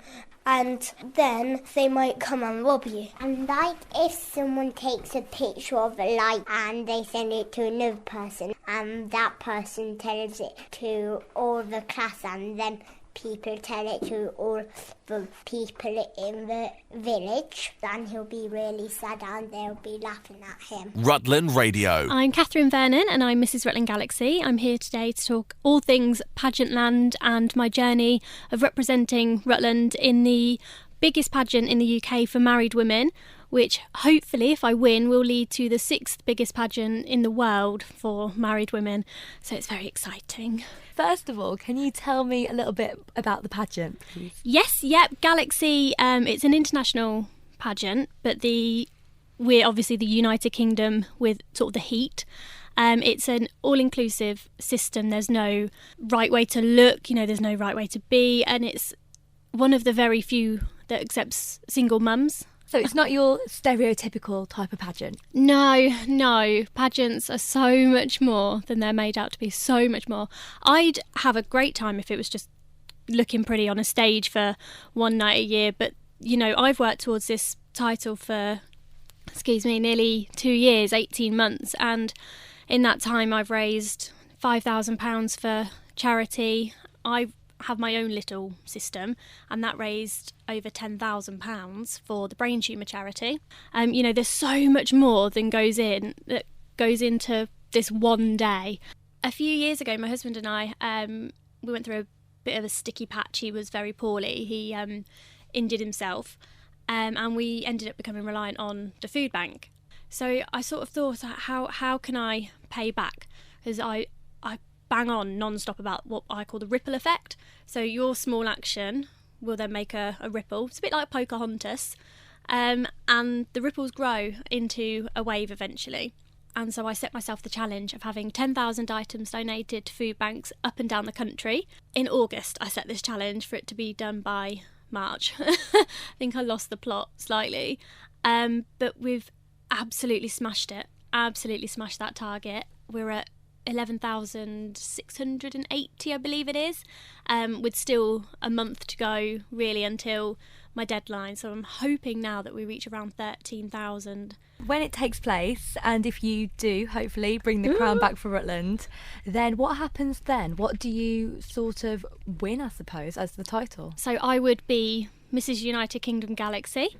and then they might come and rob you. And like if someone takes a picture of a light and they send it to another person and that person tells it to all the class and then people tell it to all the people in the village, then he'll be really sad and they'll be laughing at him. Rutland Radio. I'm Catherine Vernon and I'm Mrs. Rutland Galaxy. I'm here today to talk all things pageant land and my journey of representing Rutland in the biggest pageant in the UK for married women, which hopefully, if I win, will lead to the 6th biggest pageant in the world for married women. So it's very exciting. First of all, can you tell me a little bit about the pageant, please? Yes, Galaxy. It's an international pageant, but we're obviously the United Kingdom with sort of the heat. It's an all-inclusive system. There's no right way to look, there's no right way to be, and it's one of the very few that accepts single mums. So it's not your stereotypical type of pageant? No. Pageants are so much more than they're made out to be, so much more. I'd have a great time if it was just looking pretty on a stage for one night a year, but, I've worked towards this title for, nearly 2 years, 18 months, and in that time I've raised £5,000 for charity. I have my own little system, and that raised over £10,000 for the brain tumour charity. There's so much more that goes into this one day. A few years ago, my husband and I, we went through a bit of a sticky patch. He was very poorly. He injured himself, and we ended up becoming reliant on the food bank. So I sort of thought, how can I pay back? Because I bang on non-stop about what I call the ripple effect. So your small action will then make a ripple. It's a bit like Pocahontas, and the ripples grow into a wave eventually. And so I set myself the challenge of having 10,000 items donated to food banks up and down the country. In August, I set this challenge for it to be done by March. I think I lost the plot slightly, but we've absolutely smashed it. Absolutely smashed that target. We're at 11,680, I believe it is, with still a month to go really until my deadline. So I'm hoping now that we reach around 13,000. When it takes place, and if you do hopefully bring the crown back for Rutland, then what happens then? What do you sort of win, I suppose, as the title? So I would be Mrs. United Kingdom Galaxy.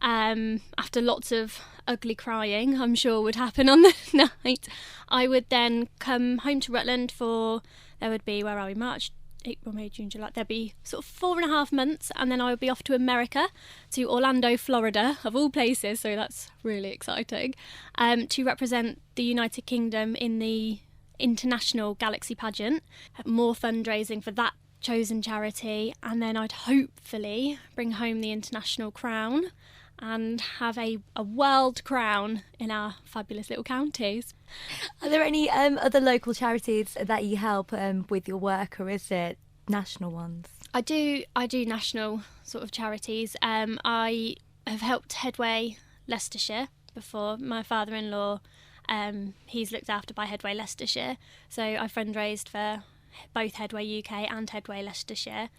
After lots of ugly crying, I'm sure would happen on the night, I would then come home to Rutland for, there would be, where are we, March, April, May, June, July, there'd be sort of 4.5 months, and then I would be off to America, to Orlando, Florida, of all places, so that's really exciting, to represent the United Kingdom in the International Galaxy Pageant, more fundraising for that chosen charity, and then I'd hopefully bring home the international crown and have a world crown in our fabulous little counties. Are there any other local charities that you help with your work, or is it national ones? I do national sort of charities. I have helped Headway Leicestershire before. My father-in-law, he's looked after by Headway Leicestershire, so I fundraised for both Headway UK and Headway Leicestershire.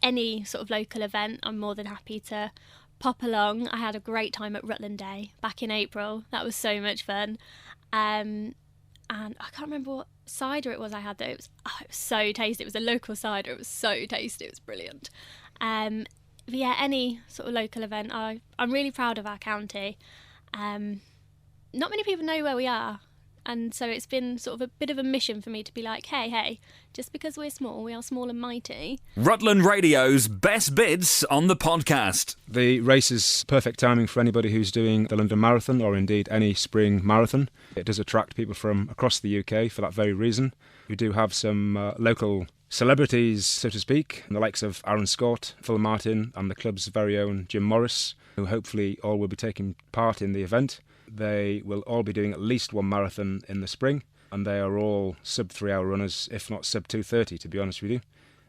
Any sort of local event, I'm more than happy to pop along. I had a great time at Rutland Day back in April. That was so much fun. And I can't remember what cider it was I had, though. It was so tasty. It was a local cider. It was so tasty. It was brilliant. But yeah, any sort of local event. I'm really proud of our county. Not many people know where we are. And so it's been sort of a bit of a mission for me to be like, hey, just because we're small, we are small and mighty. Rutland Radio's best bits on the podcast. The race is perfect timing for anybody who's doing the London Marathon or indeed any spring marathon. It does attract people from across the UK for that very reason. We do have some local celebrities, so to speak, the likes of Aaron Scott, Phil Martin and the club's very own Jim Morris, who hopefully all will be taking part in the event. They will all be doing at least one marathon in the spring, and they are all sub-3 hour runners, if not sub-2:30, to be honest with you.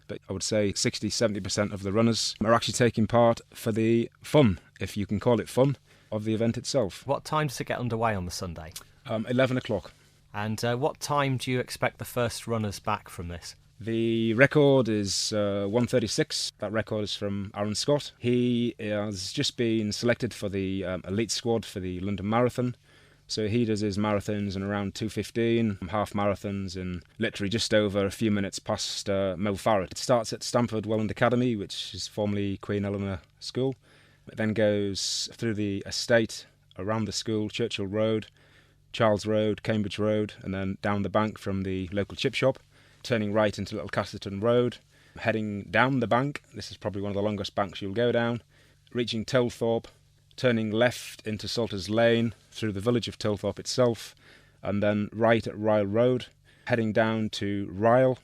But I would say 60-70% of the runners are actually taking part for the fun, if you can call it fun, of the event itself. What time does it get underway on the Sunday? 11 o'clock. And what time do you expect the first runners back from this? The record is 1:36. That record is from Aaron Scott. He has just been selected for the elite squad for the London Marathon. So he does his marathons in around 2:15, half marathons in literally just over a few minutes past Mo Farah. It starts at Stamford Welland Academy, which is formerly Queen Eleanor School. It then goes through the estate, around the school, Churchill Road, Charles Road, Cambridge Road, and then down the bank from the local chip shop, turning right into Little Casterton Road, heading down the bank. This is probably one of the longest banks you'll go down, reaching Tilthorpe, turning left into Salters Lane through the village of Tilthorpe itself, and then right at Ryle Road, heading down to Ryle.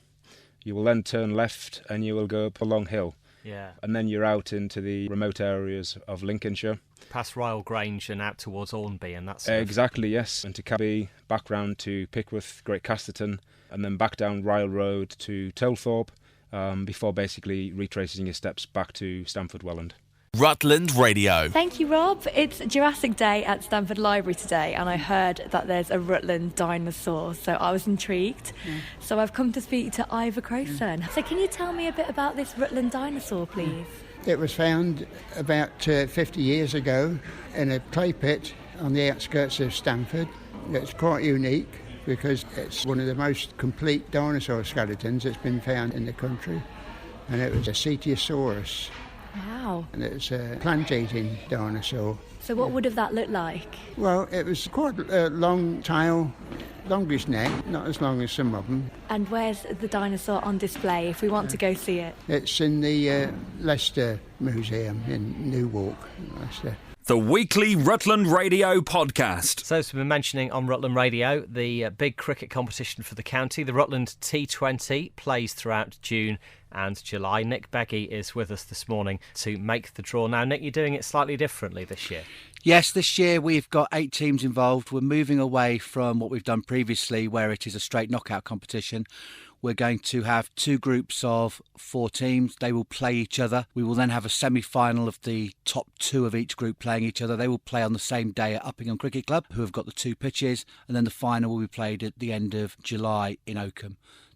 You will then turn left and you will go up a long hill. Yeah. And then you're out into the remote areas of Lincolnshire. Past Ryle Grange and out towards Hornby and that's Exactly, yes. Into Cabby, back round to Pickworth, Great Casterton, and then back down Ryle Road to Tilthorpe, before basically retracing your steps back to Stamford Welland. Rutland Radio. Thank you, Rob. It's Jurassic Day at Stamford Library today, and I heard that there's a Rutland dinosaur, so I was intrigued. So I've come to speak to Ivor Crowson. So can you tell me a bit about this Rutland dinosaur, please? It was found about 50 years ago in a clay pit on the outskirts of Stamford. It's quite unique because it's one of the most complete dinosaur skeletons that's been found in the country, and it was a Cetiosaurus. Wow. And it's a plant-eating dinosaur. So what would have that looked like? Well, it was quite a long tail, longish neck, not as long as some of them. And where's the dinosaur on display if we want to go see it? It's in the Leicester Museum in Newark, Leicester. The weekly Rutland Radio podcast. So, as we've been mentioning on Rutland Radio, the big cricket competition for the county, the Rutland T20, plays throughout June and July. Nick Beggy is with us this morning to make the draw. Now, Nick, you're doing it slightly differently this year. Yes, this year we've got 8 teams involved. We're moving away from what we've done previously, where it is a straight knockout competition. We're going to have 2 groups of 4 teams. They will play each other. We will then have a semi-final of the top 2 of each group playing each other. They will play on the same day at Uppingham Cricket Club, who have got the 2 pitches. And then the final will be played at the end of July in Oakham.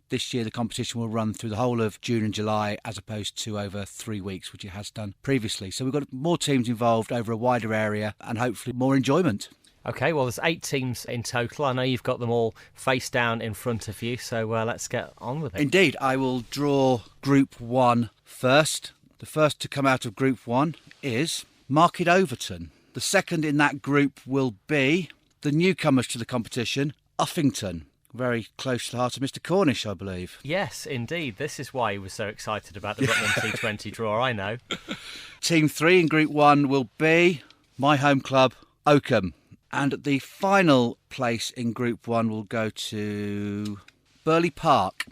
This year the competition will run through the whole of June and July as opposed to over 3 weeks, which it has done previously. So we've got more teams involved over a wider area and hopefully more enjoyment. OK, well, there's 8 teams in total. I know you've got them all face down in front of you, so let's get on with it. Indeed, I will draw Group 1 first. The first to come out of Group 1 is Market Overton. The second in that group will be the newcomers to the competition, Uffington. Very close to the heart of Mr. Cornish, I believe. Yes, indeed. This is why he was so excited about the Rutland T20 draw, I know. Team 3 in Group 1 will be my home club, Oakham. And the final place in Group 1 will go to Burley Park.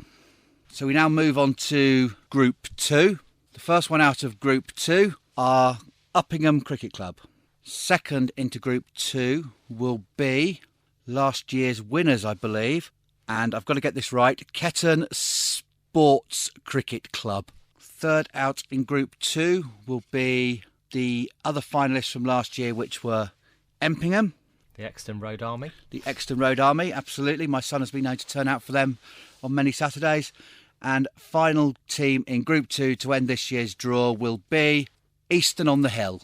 So we now move on to Group 2. The first one out of Group 2 are Uppingham Cricket Club. Second into Group 2 will be last year's winners, I believe. And I've got to get this right, Ketton Sports Cricket Club. Third out in Group 2 will be the other finalists from last year, which were Empingham. The Exton Road Army. The Exton Road Army, absolutely. My son has been known to turn out for them on many Saturdays. And final team in Group 2 to end this year's draw will be Easton on the Hill.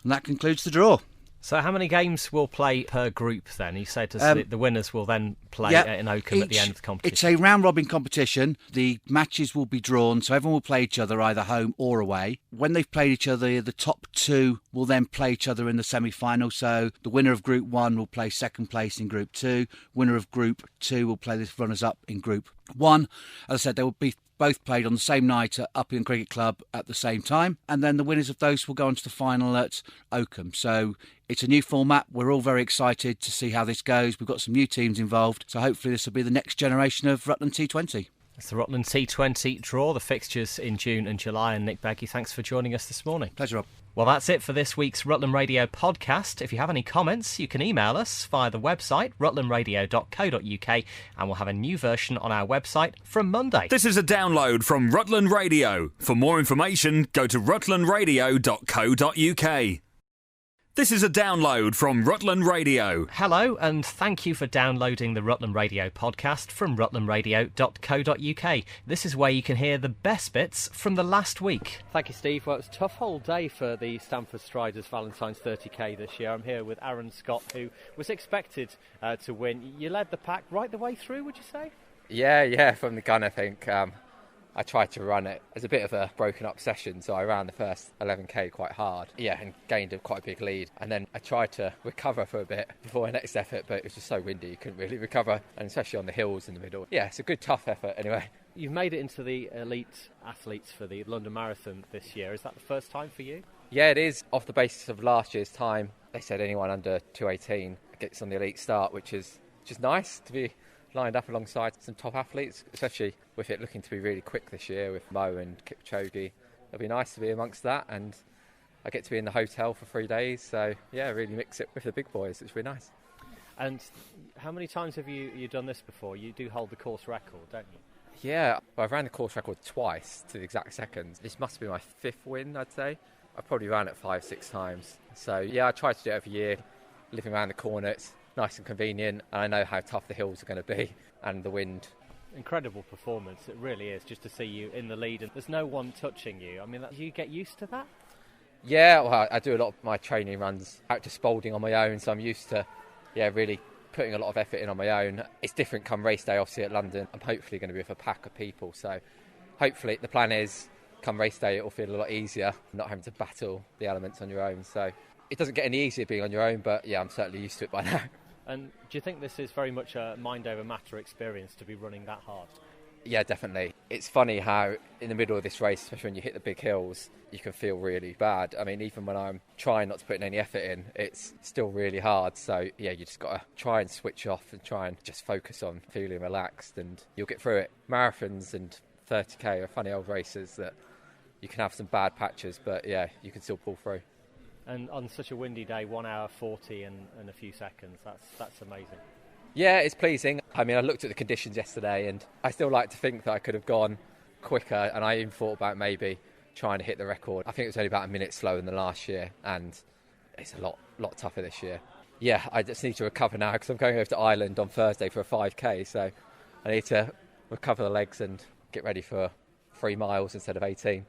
And that concludes the draw. So how many games will play per group then? You said the winners will then play in Oakham at the end of the competition. It's a round-robin competition. The matches will be drawn, so everyone will play each other either home or away. When they've played each other, the top 2 will then play each other in the semi-final. So the winner of Group 1 will play second place in Group 2. Winner of Group 2 will play the runners-up in Group 1. As I said, they will be both played on the same night at Uppingham Cricket Club at the same time, and then the winners of those will go on to the final at Oakham. So it's a new format. We're all very excited to see how this goes. We've got some new teams involved, so hopefully this will be the next generation of Rutland T20. It's the Rutland T20 draw, the fixtures in June and July. And Nick Beggy, thanks for joining us this morning. Pleasure, Rob. Well, that's it for this week's Rutland Radio podcast. If you have any comments, you can email us via the website, rutlandradio.co.uk, and we'll have a new version on our website from Monday. This is a download from Rutland Radio. For more information, go to rutlandradio.co.uk. This is a download from Rutland Radio. Hello, and thank you for downloading the Rutland Radio podcast from rutlandradio.co.uk. This is where you can hear the best bits from the last week. Thank you, Steve. Well, it's a tough whole day for the Stamford Striders Valentine's 30k this year. I'm here with Aaron Scott, who was expected to win. You led the pack right the way through, would you say? Yeah, from the gun, I think. I tried to run it as a bit of a broken up session, so I ran the first 11k quite hard. Yeah, and gained quite a big lead. And then I tried to recover for a bit before my next effort, but it was just so windy, you couldn't really recover, and especially on the hills in the middle. Yeah, it's a good, tough effort anyway. You've made it into the elite athletes for the London Marathon this year. Is that the first time for you? Yeah, it is. Off the basis of last year's time, they said anyone under 2:18 gets on the elite start, which is just nice to be lined up alongside some top athletes, especially with it looking to be really quick this year with Mo and Kipchoge. It'll be nice to be amongst that, and I get to be in the hotel for 3 days, so yeah, really mix it with the big boys, which will be nice. And how many times have you done this before? You do hold the course record, don't you? Yeah, well, I've ran the course record twice to the exact seconds. This must be my 5th win, I'd say. I've probably ran it 5-6 times. So yeah, I try to do it every year, living around the corner. It's nice and convenient, and I know how tough the hills are going to be and the wind. Incredible performance, it really is, just to see you in the lead and there's no one touching you. I mean, do you get used to that? Yeah, well, I do a lot of my training runs out to Spalding on my own, so I'm used to really putting a lot of effort in on my own. It's different come race day, obviously, at London. I'm hopefully going to be with a pack of people, so hopefully the plan is come race day it will feel a lot easier, not having to battle the elements on your own. So it doesn't get any easier being on your own, but yeah, I'm certainly used to it by now. And do you think this is very much a mind-over-matter experience to be running that hard? Yeah, definitely. It's funny how in the middle of this race, especially when you hit the big hills, you can feel really bad. I mean, even when I'm trying not to put any effort in, it's still really hard. So, yeah, you just got to try and switch off and try and just focus on feeling relaxed, and you'll get through it. Marathons and 30k are funny old races that you can have some bad patches, but, yeah, you can still pull through. And on such a windy day, 1 hour 40 and a few seconds, that's amazing. Yeah, it's pleasing. I mean, I looked at the conditions yesterday and I still like to think that I could have gone quicker, and I even thought about maybe trying to hit the record. I think it was only about a minute slower than last year, and it's a lot tougher this year. Yeah, I just need to recover now because I'm going over to Ireland on Thursday for a 5k, so I need to recover the legs and get ready for 3 miles instead of 18.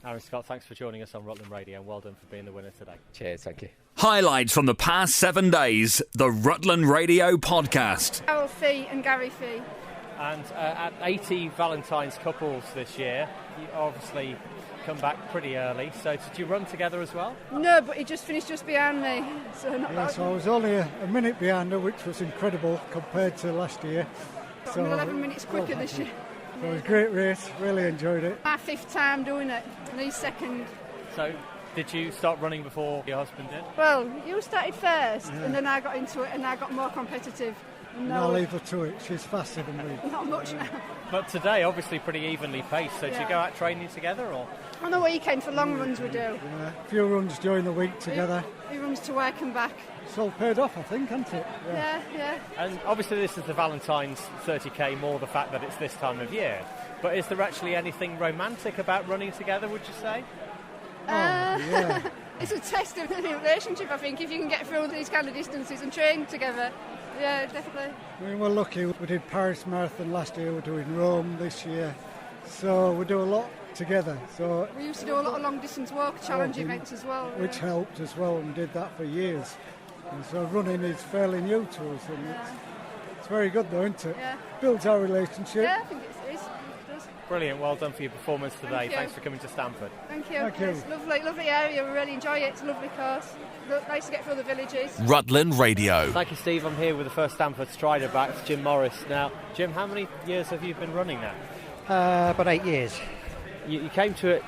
Aaron Scott, thanks for joining us on Rutland Radio, and well done for being the winner today. Cheers, thank you. Highlights from the past 7 days, the Rutland Radio podcast. Carol Fee and Gary Fee. And at 80 Valentine's couples this year, you obviously come back pretty early, so did you run together as well? No, but he just finished just behind me. So I was only a minute behind her, which was incredible compared to last year. So 11 minutes quicker this year. So it was a great race, really enjoyed it. My 5th time doing it, and he's 2nd. So, did you start running before your husband did? Well, you started first, and then I got into it, and I got more competitive. And I'll leave her to it, she's faster than me. Not much now. But today, obviously pretty evenly paced, so did you go out training together, or? On the weekend for long runs we do. Yeah, a few runs during the week together. He runs to work and back. It's all paid off, I think, hasn't it? Yeah. And obviously this is the Valentine's 30k, more the fact that it's this time of year. But is there actually anything romantic about running together, would you say? Yeah. It's a test of the relationship, I think, if you can get through these kind of distances and train together. Yeah, definitely. I mean, we're lucky. We did Paris Marathon last year, we're doing Rome this year. So we do a lot together. So we used to do a lot of long distance walk challenge events as well. Which helped as well, and we did that for years. And so running is fairly new to us, and it's very good though, isn't it? Yeah. Builds our relationship. Yeah, I think it is. Brilliant, well done for your performance today. Thanks for coming to Stamford. Thank you. Thank you. It's lovely area, we really enjoy it. It's a lovely course. Nice to get through the villages. Rutland Radio. Thank you, Steve. I'm here with the first Stamford Strider back, Jim Morris. Now, Jim, how many years have you been running now? About 8 years. You came to it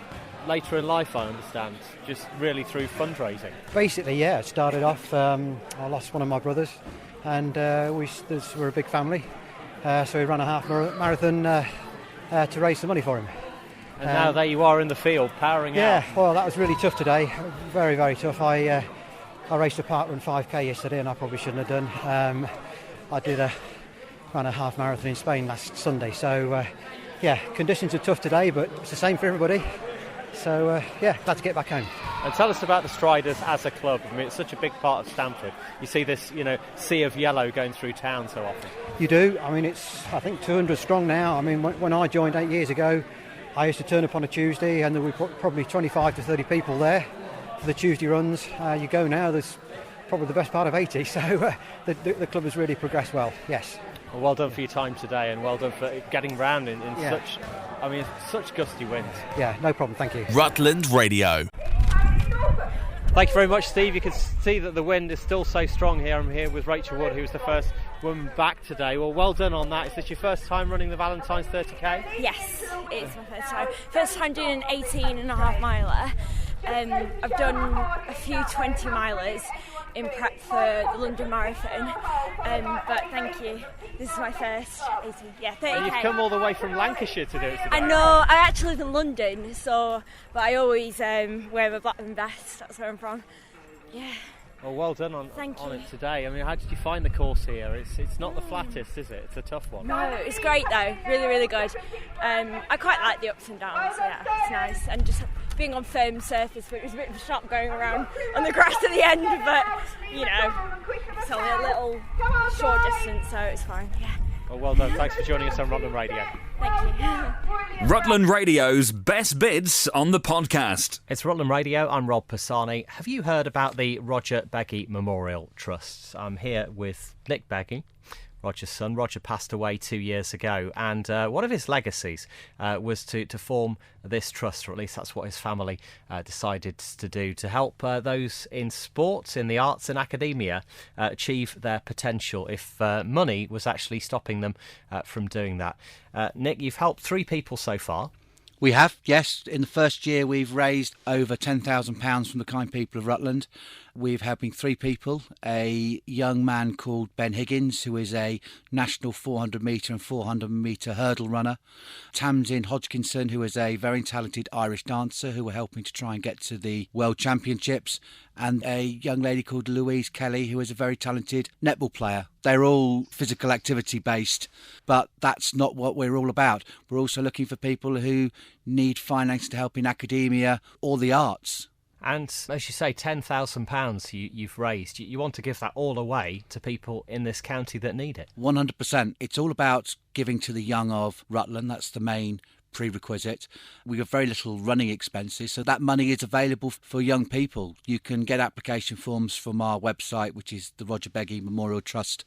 later in life, I understand, just really through fundraising. Basically, yeah. It started off, I lost one of my brothers, and we're a big family, so we ran a half marathon to raise some money for him. And now there you are in the field, powering out. Yeah, well, that was really tough today, very, very tough. I raced a parkrun 5k yesterday, and I probably shouldn't have done. I ran a half marathon in Spain last Sunday, so yeah, conditions are tough today, but it's the same for everybody. So, glad to get back home. And tell us about the Striders as a club. I mean, it's such a big part of Stamford. You see this, sea of yellow going through town so often. You do. I mean, it's, I think, 200 strong now. I mean, when I joined 8 years ago, I used to turn up on a Tuesday and there were probably 25 to 30 people there for the Tuesday runs. You go now, there's probably the best part of 80. So the club has really progressed well, yes. Well done for your time today, and well done for getting round in such gusty winds. Yeah, no problem, thank you. Rutland Radio. Thank you very much, Steve. You can see that the wind is still so strong here. I'm here with Rachel Wood, who's the first woman back today. Well done on that. Is this your first time running the Valentine's 30k? Yes, it's my first time. First time doing an 18.5 miler. I've done a few 20 milers in prep for the London Marathon, but thank you. This is my first 18, 30k. And you've come all the way from Lancashire to do it today. I know, I actually live in London, but I always wear my Blackburn vest, that's where I'm from. Yeah. Well done on it today. I mean, how did you find the course here? It's not the flattest, is it? It's a tough one. No, it's great though, really, really good. I quite like the ups and downs, yeah, it's nice. And just being on firm surface, but it was a bit of a shock going around on the grass at the end, but, it's only a little short distance, so it's fine, yeah. Well done. Thanks for joining us on Rutland Radio. Thank you. Rutland Radio's best bits on the podcast. It's Rutland Radio. I'm Rob Pisani. Have you heard about the Roger Beggy Memorial Trust? I'm here with Nick Beggy, Roger's son. Roger passed away 2 years ago, and one of his legacies was to form this trust, or at least that's what his family decided to do, to help those in sports, in the arts and academia achieve their potential if money was actually stopping them from doing that. Nick, you've helped 3 people so far. We have, yes. In the first year, we've raised over £10,000 from the kind people of Rutland. We're helping 3 people, a young man called Ben Higgins, who is a national 400-metre and 400-metre hurdle runner, Tamsin Hodgkinson, who is a very talented Irish dancer who we're helping to try and get to the World Championships, and a young lady called Louise Kelly, who is a very talented netball player. They're all physical activity based, but that's not what we're all about. We're also looking for people who need finance to help in academia or the arts. And as you say, £10,000 you've raised. You want to give that all away to people in this county that need it. 100%. It's all about giving to the young of Rutland. That's the main prerequisite. We have very little running expenses, so that money is available for young people. You can get application forms from our website, which is the Roger Beggy Memorial Trust.co.uk.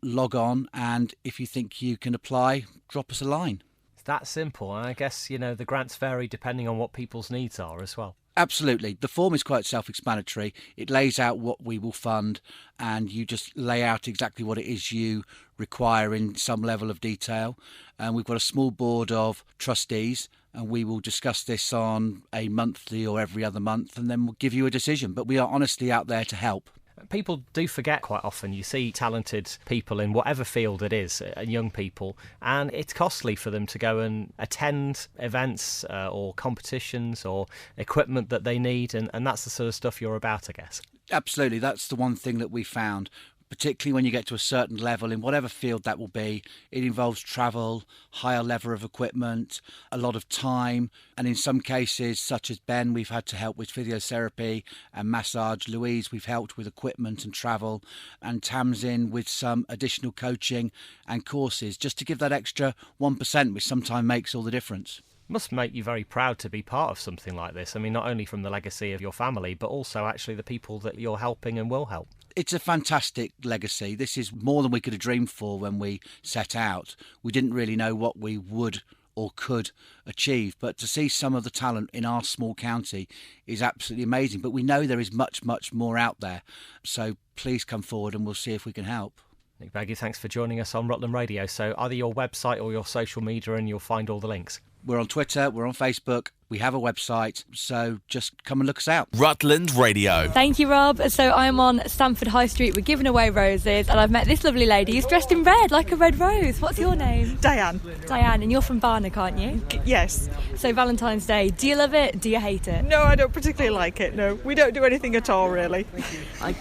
Log on, and if you think you can apply, drop us a line. It's that simple, and I guess, the grants vary depending on what people's needs are as well. Absolutely. The form is quite self-explanatory. It lays out what we will fund, and you just lay out exactly what it is you require in some level of detail. And we've got a small board of trustees, and we will discuss this on a monthly or every other month, and then we'll give you a decision. But we are honestly out there to help. People do forget quite often. You see talented people in whatever field it is, young people, and it's costly for them to go and attend events or competitions or equipment that they need, and that's the sort of stuff you're about, I guess. Absolutely. That's the one thing that we found. Particularly when you get to a certain level in whatever field that will be, it involves travel, higher level of equipment, a lot of time, and in some cases, such as Ben, we've had to help with physiotherapy and massage. Louise, we've helped with equipment and travel, and Tamsin with some additional coaching and courses, just to give that extra 1%, which sometimes makes all the difference. Must make you very proud to be part of something like this. I mean, not only from the legacy of your family, but also actually the people that you're helping and will help. It's a fantastic legacy. This is more than we could have dreamed for when we set out. We didn't really know what we would or could achieve, but to see some of the talent in our small county is absolutely amazing. But we know there is much, much more out there. So please come forward and we'll see if we can help. Nick Beggy, thanks for joining us on Rutland Radio. So either your website or your social media and you'll find all the links. We're on Twitter, we're on Facebook, we have a website, so just come and look us out. Rutland Radio. Thank you, Rob. So I'm on Stamford High Street, we're giving away roses, and I've met this lovely lady who's dressed in red, like a red rose. What's your name? Diane. Diane, and you're from Barnock, aren't you? Yes. So Valentine's Day, do you love it? Do you hate it? No, I don't particularly like it, no. We don't do anything at all, really.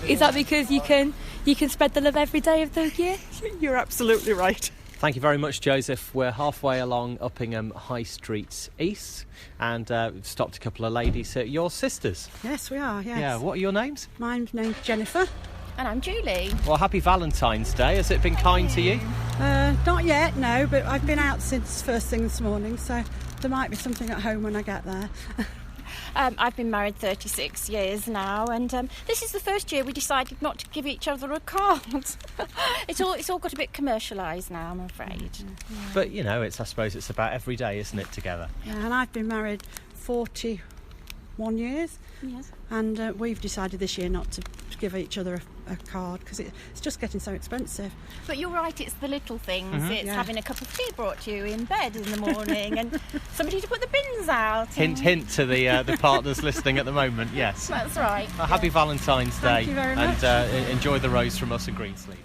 Is that because you can spread the love every day of the year? You're absolutely right. Thank you very much, Joseph. We're halfway along Uppingham High Street East, and we've stopped a couple of ladies. Your sisters? Yes, we are, yes. Yeah, what are your names? My name's Jennifer. And I'm Julie. Well, happy Valentine's Day. Has it been kind to you? Not yet, no, but I've been out since first thing this morning, so there might be something at home when I get there. I've been married 36 years now, and this is the first year we decided not to give each other a card. It's all got a bit commercialised now, I'm afraid. But, I suppose it's about every day, isn't it, together? Yeah, and I've been married 41 years. Yes. And we've decided this year not to give each other a card because it's just getting so expensive. But you're right, it's the little things. Mm-hmm. It's having a cup of tea brought to you in bed in the morning and somebody to put the bins out. Hint to the partners listening at the moment, yes. That's right. Well, happy Valentine's Day. Thank you very much. And enjoy the rose from us in Greensleeve.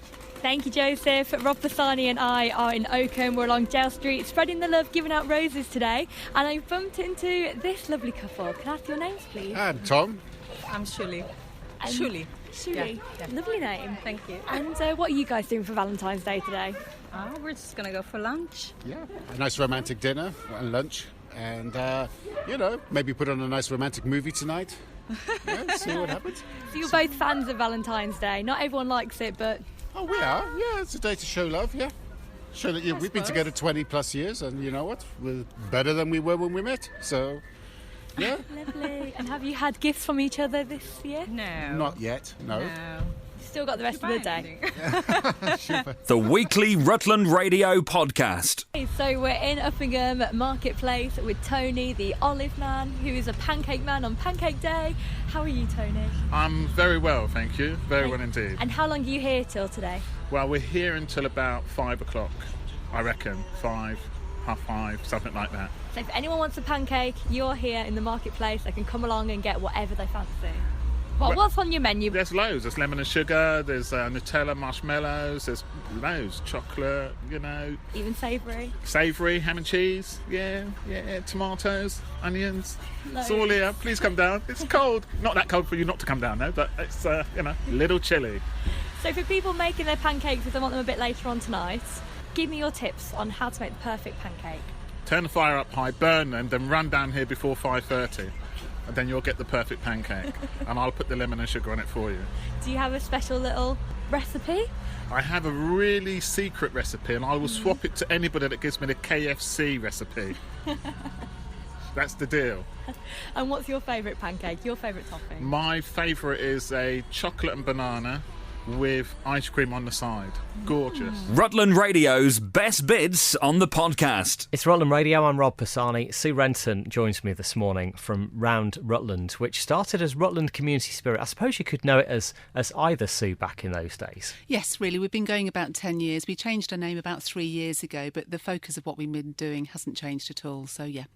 Thank you, Joseph. Rob Bassani and I are in Oakham. We're along Jail Street, spreading the love, giving out roses today. And I bumped into this lovely couple. Can I ask your names, please? I'm Tom. I'm Shuli. Shuli. Yeah. Lovely name. Thank you. And what are you guys doing for Valentine's Day today? We're just going to go for lunch. Yeah, a nice romantic dinner and lunch. And, maybe put on a nice romantic movie tonight. Yeah, see what happens. So you're both fans of Valentine's Day. Not everyone likes it, but... Oh, we are. Yeah, it's a day to show love, yeah. Show that we've been together 20 plus years, and you know what? We're better than we were when we met. So, yeah. Lovely. And have you had gifts from each other this year? No. Not yet, no. Still got the rest of the day. The weekly Rutland Radio podcast. So we're in Uppingham Marketplace with Tony, the olive man, who is a pancake man on Pancake Day. How are you, Tony? I'm very well, thank you. Very well indeed. And how long are you here till today? Well, we're here until about 5 o'clock, I reckon. 5, half 5, something like that. So if anyone wants a pancake, you're here in the marketplace. They can come along and get whatever they fancy. What's on your menu? There's loads. There's lemon and sugar, there's Nutella marshmallows, there's loads. Chocolate, Even savoury? Savoury, ham and cheese, yeah, tomatoes, onions. Loads. It's all here. Please come down. It's cold. Not that cold for you not to come down, though, but it's, a little chilly. So for people making their pancakes, if they want them a bit later on tonight, give me your tips on how to make the perfect pancake. Turn the fire up high, burn them, then run down here before 5:30. And then you'll get the perfect pancake. And I'll put the lemon and sugar on it for you. Do you have a special little recipe? I have a really secret recipe, and I will swap it to anybody that gives me the KFC recipe. That's the deal. And what's your favourite pancake? Your favourite topping? My favourite is a chocolate and banana with ice cream on the side. Gorgeous. Rutland Radio's best bits on the podcast. It's Rutland Radio. I'm Rob Pisani. Sue Renton joins me this morning from Round Rutland, which started as Rutland Community Spirit. I suppose you could know it as either, Sue, back in those days. Yes, really. We've been going about 10 years. We changed our name about 3 years ago, but the focus of what we've been doing hasn't changed at all. So, yeah.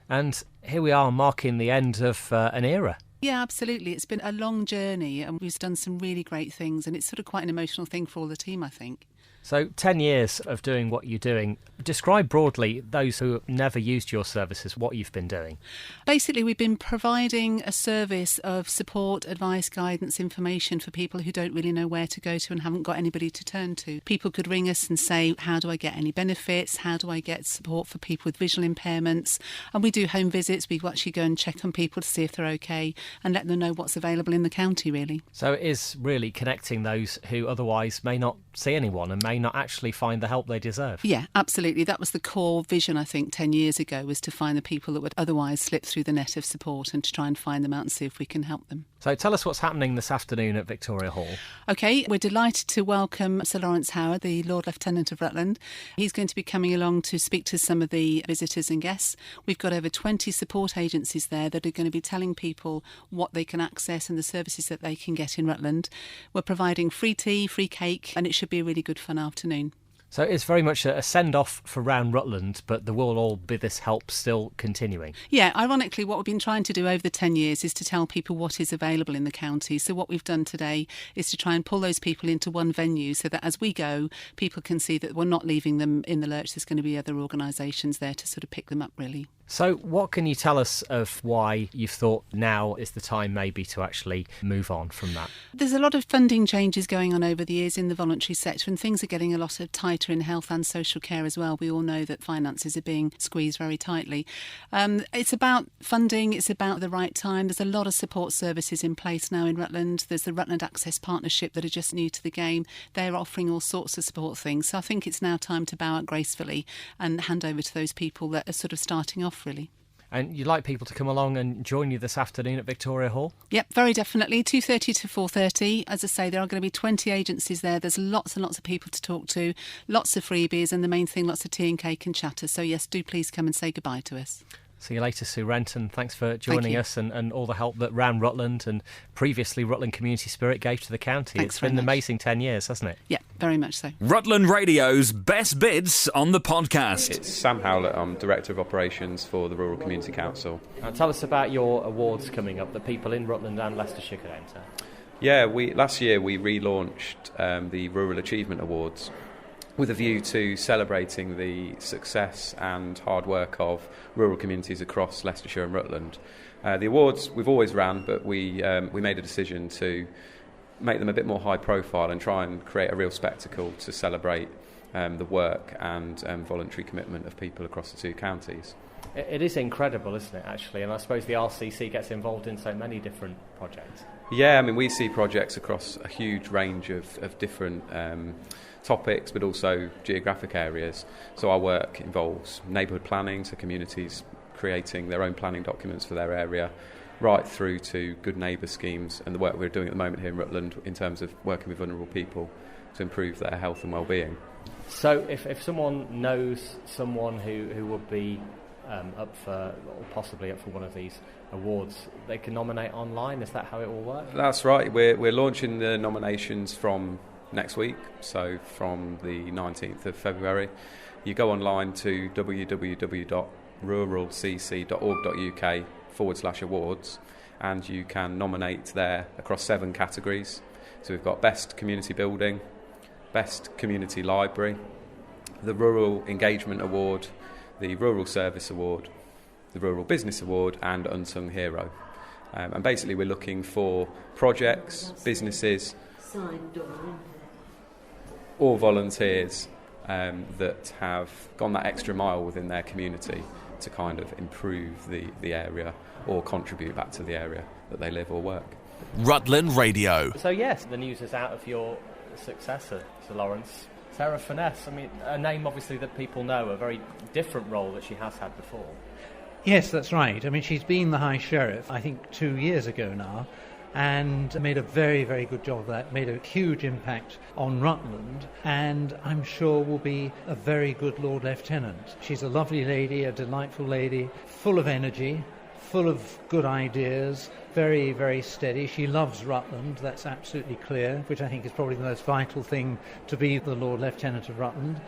And here we are marking the end of an era. Yeah, absolutely. It's been a long journey and we've done some really great things, and it's sort of quite an emotional thing for all the team, I think. So 10 years of doing what you're doing. Describe broadly, those who have never used your services, what you've been doing. Basically, we've been providing a service of support, advice, guidance, information for people who don't really know where to go to and haven't got anybody to turn to. People could ring us and say, how do I get any benefits? How do I get support for people with visual impairments? And we do home visits. We actually go and check on people to see if they're okay and let them know what's available in the county, really. So it is really connecting those who otherwise may not see anyone and may not actually find the help they deserve. Yeah, absolutely. That was the core vision, I think, 10 years ago, was to find the people that would otherwise slip through the net of support and to try and find them out and see if we can help them. So tell us what's happening this afternoon at Victoria Hall. OK, we're delighted to welcome Sir Lawrence Howard, the Lord Lieutenant of Rutland. He's going to be coming along to speak to some of the visitors and guests. We've got over 20 support agencies there that are going to be telling people what they can access and the services that they can get in Rutland. We're providing free tea, free cake, and it should be a really good fun afternoon. So it's very much a send-off for Round Rutland, but there will all be this help still continuing. Yeah, ironically, what we've been trying to do over the 10 years is to tell people what is available in the county. So what we've done today is to try and pull those people into one venue so that as we go, people can see that we're not leaving them in the lurch. There's going to be other organisations there to sort of pick them up, really. So what can you tell us of why you've thought now is the time maybe to actually move on from that? There's a lot of funding changes going on over the years in the voluntary sector, and things are getting a lot tighter tighter in health and social care as well. We all know that finances are being squeezed very tightly. It's about funding, it's about the right time. There's a lot of support services in place now in Rutland. There's the Rutland Access Partnership that are just new to the game. They're offering all sorts of support things. So I think it's now time to bow out gracefully and hand over to those people that are sort of starting off, really. And you'd like people to come along and join you this afternoon at Victoria Hall? Yep, very definitely. 2:30 to 4:30. As I say, there are going to be 20 agencies there. There's lots and lots of people to talk to, lots of freebies, and the main thing, lots of tea and cake and chatter. So yes, do please come and say goodbye to us. See you later, Sue Renton. Thanks for joining us and all the help that ran Rutland and previously Rutland Community Spirit gave to the county. Thanks It's been very an much. amazing 10 years, hasn't it? Yeah, very much so. Rutland Radio's Best Bits on the podcast. It's Sam Howlett. I'm Director of Operations for the Rural Community Council. Tell us about your awards coming up that people in Rutland and Leicestershire could enter. Yeah, last year we relaunched the Rural Achievement Awards with a view to celebrating the success and hard work of rural communities across Leicestershire and Rutland. The awards we've always ran, but we made a decision to make them a bit more high profile and try and create a real spectacle to celebrate the work and voluntary commitment of people across the two counties. It is incredible, isn't it, actually? And I suppose the RCC gets involved in so many different projects. Yeah, I mean, we see projects across a huge range of different topics, but also geographic areas. So our work involves neighbourhood planning, so communities creating their own planning documents for their area, right through to good neighbour schemes and the work we're doing at the moment here in Rutland in terms of working with vulnerable people to improve their health and well-being. So if someone knows someone who would be up for, or possibly up for one of these awards, they can nominate online. Is that how it will work? That's right. We're launching the nominations from next week, so from the 19th of February. You go online to www.ruralcc.org.uk/awards and you can nominate there across 7 categories. So we've got Best Community Building, Best Community Library, the Rural Engagement Award, the Rural Service Award, the Rural Business Award and Unsung Hero. And basically we're looking for projects, businesses or volunteers that have gone that extra mile within their community to kind of improve the area or contribute back to the area that they live or work. Rutland Radio. So yes, the news is out of your successor, Sir Lawrence. Sarah Finesse, I mean, a name obviously that people know, a very different role that she has had before. Yes, that's right. I mean, she's been the High Sheriff, I think, 2 years ago now, and made a very, very good job of that, made a huge impact on Rutland, and I'm sure will be a very good Lord Lieutenant. She's a lovely lady, a delightful lady, full of energy, full of good ideas, very, very steady. She loves Rutland, that's absolutely clear, which I think is probably the most vital thing to be the Lord Lieutenant of Rutland.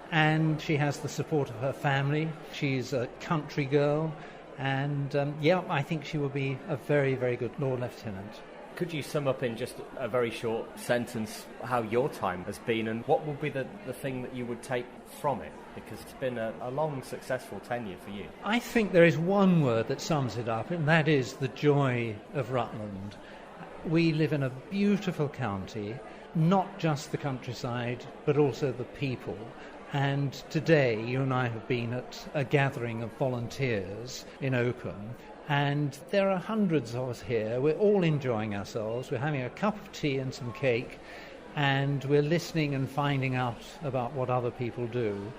And she has the support of her family. She's a country girl, and I think she will be a very, very good Lord Lieutenant. Could you sum up in just a very short sentence how your time has been, and what will be the thing that you would take from it? Because it's been a long, successful tenure for you. I think there is one word that sums it up, and that is the joy of Rutland. We live in a beautiful county, not just the countryside, but also the people. And today, you and I have been at a gathering of volunteers in Oakham, and there are hundreds of us here. We're all enjoying ourselves. We're having a cup of tea and some cake, and we're listening and finding out about what other people do.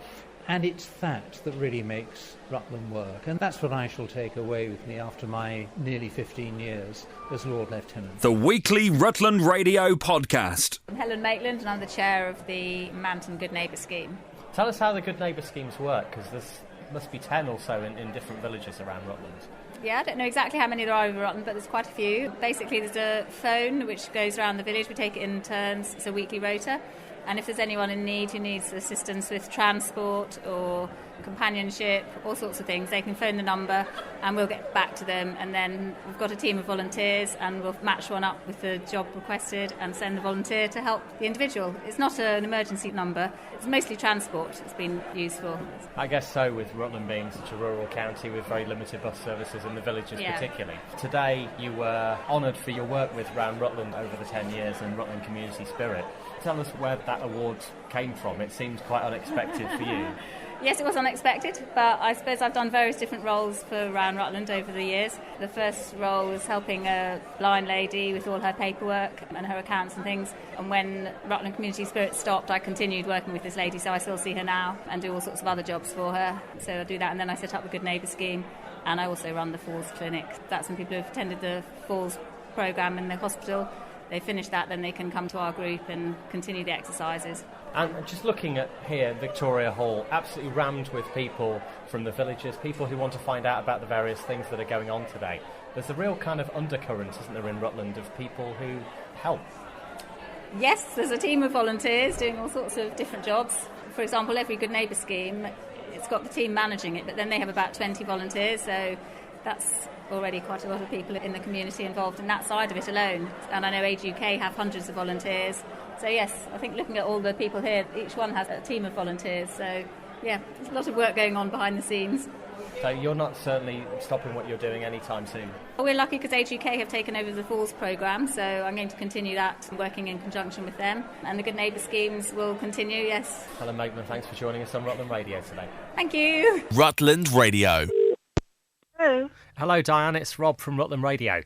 And it's that really makes Rutland work. And that's what I shall take away with me after my nearly 15 years as Lord Lieutenant. The weekly Rutland Radio podcast. I'm Helen Maitland and I'm the chair of the Manton Good Neighbour Scheme. Tell us how the Good Neighbour schemes work, because there must be 10 or so in different villages around Rutland. Yeah, I don't know exactly how many there are over Rutland, but there's quite a few. Basically, there's a phone which goes around the village. We take it in turns. It's a weekly rota. And if there's anyone in need who needs assistance with transport or companionship, all sorts of things, they can phone the number and we'll get back to them. And then we've got a team of volunteers and we'll match one up with the job requested and send the volunteer to help the individual. It's not an emergency number. It's mostly transport it's been used for. I guess so, with Rutland being such a rural county with very limited bus services in the villages particularly. Today you were honoured for your work with Round Rutland over the 10 years and Rutland Community Spirit. Tell us where that that award came from. It seems quite unexpected for you. Yes, it was unexpected, but I suppose I've done various different roles for around Rutland over the years. The first role was helping a blind lady with all her paperwork and her accounts and things. And when Rutland Community Spirit stopped, I continued working with this lady, so I still see her now and do all sorts of other jobs for her. So I do that, and then I set up the Good Neighbour scheme, and I also run the Falls Clinic. That's when people who've attended the Falls programme in the hospital, they finish that, then they can come to our group and continue the exercises. And just looking at here, Victoria Hall, absolutely rammed with people from the villages, people who want to find out about the various things that are going on today. There's a real kind of undercurrent, isn't there, in Rutland, of people who help? Yes, there's a team of volunteers doing all sorts of different jobs. For example, every Good Neighbour scheme, it's got the team managing it, but then they have about 20 volunteers, so that's already quite a lot of people in the community involved in that side of it alone. And I know Age UK have hundreds of volunteers. So yes, I think looking at all the people here, each one has a team of volunteers. So yeah, there's a lot of work going on behind the scenes. So you're not certainly stopping what you're doing anytime soon? Well, we're lucky because Age UK have taken over the Falls programme, so I'm going to continue that, working in conjunction with them. And the Good Neighbour schemes will continue, yes. Helen Maitland, thanks for joining us on Rutland Radio today. Thank you. Rutland Radio. Hello. Hello, Diane. It's Rob from Rutland Radio.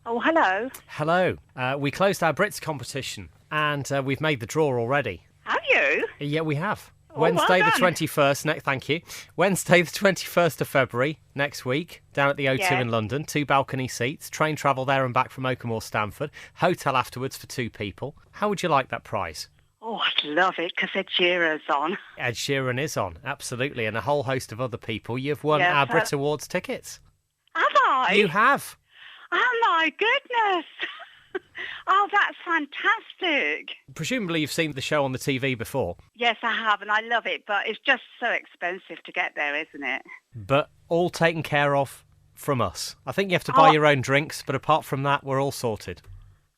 Oh, hello. Hello. We closed our Brits competition and we've made the draw already. Have you? Yeah, we have. Oh, Wednesday well the done. 21st, thank you. Wednesday the 21st of February, next week, down at the O2 Yeah. in London. 2 balcony seats, train travel there and back from Oakham or Stamford, hotel afterwards for 2 people. How would you like that prize? Oh, I'd love it because Ed Sheeran's on. Ed Sheeran is on, absolutely, and a whole host of other people. You've won Yes, our Brit Awards tickets. Have I? You have. Oh, my goodness. Oh, that's fantastic. Presumably you've seen the show on the TV before, Yes, I have, and I love it, but it's just so expensive to get there, isn't it? but all taken care of from us. I think you have to buy your own drinks, but apart from that, we're all sorted.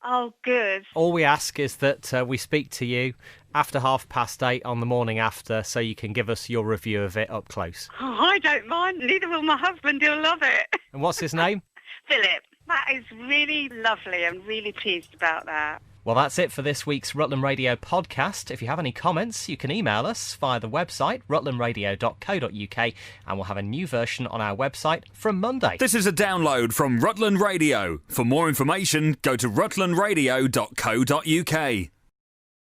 Oh, good. All we ask is that we speak to you after 8:30 on the morning after, so you can give us your review of it up close. Oh, I don't mind. Neither will my husband. He'll love it. And what's his name? Philip. That is really lovely. I'm really pleased about that. Well, that's it for this week's Rutland Radio podcast. If you have any comments, you can email us via the website, rutlandradio.co.uk, and we'll have a new version on our website from Monday. This is a download from Rutland Radio. For more information, go to rutlandradio.co.uk.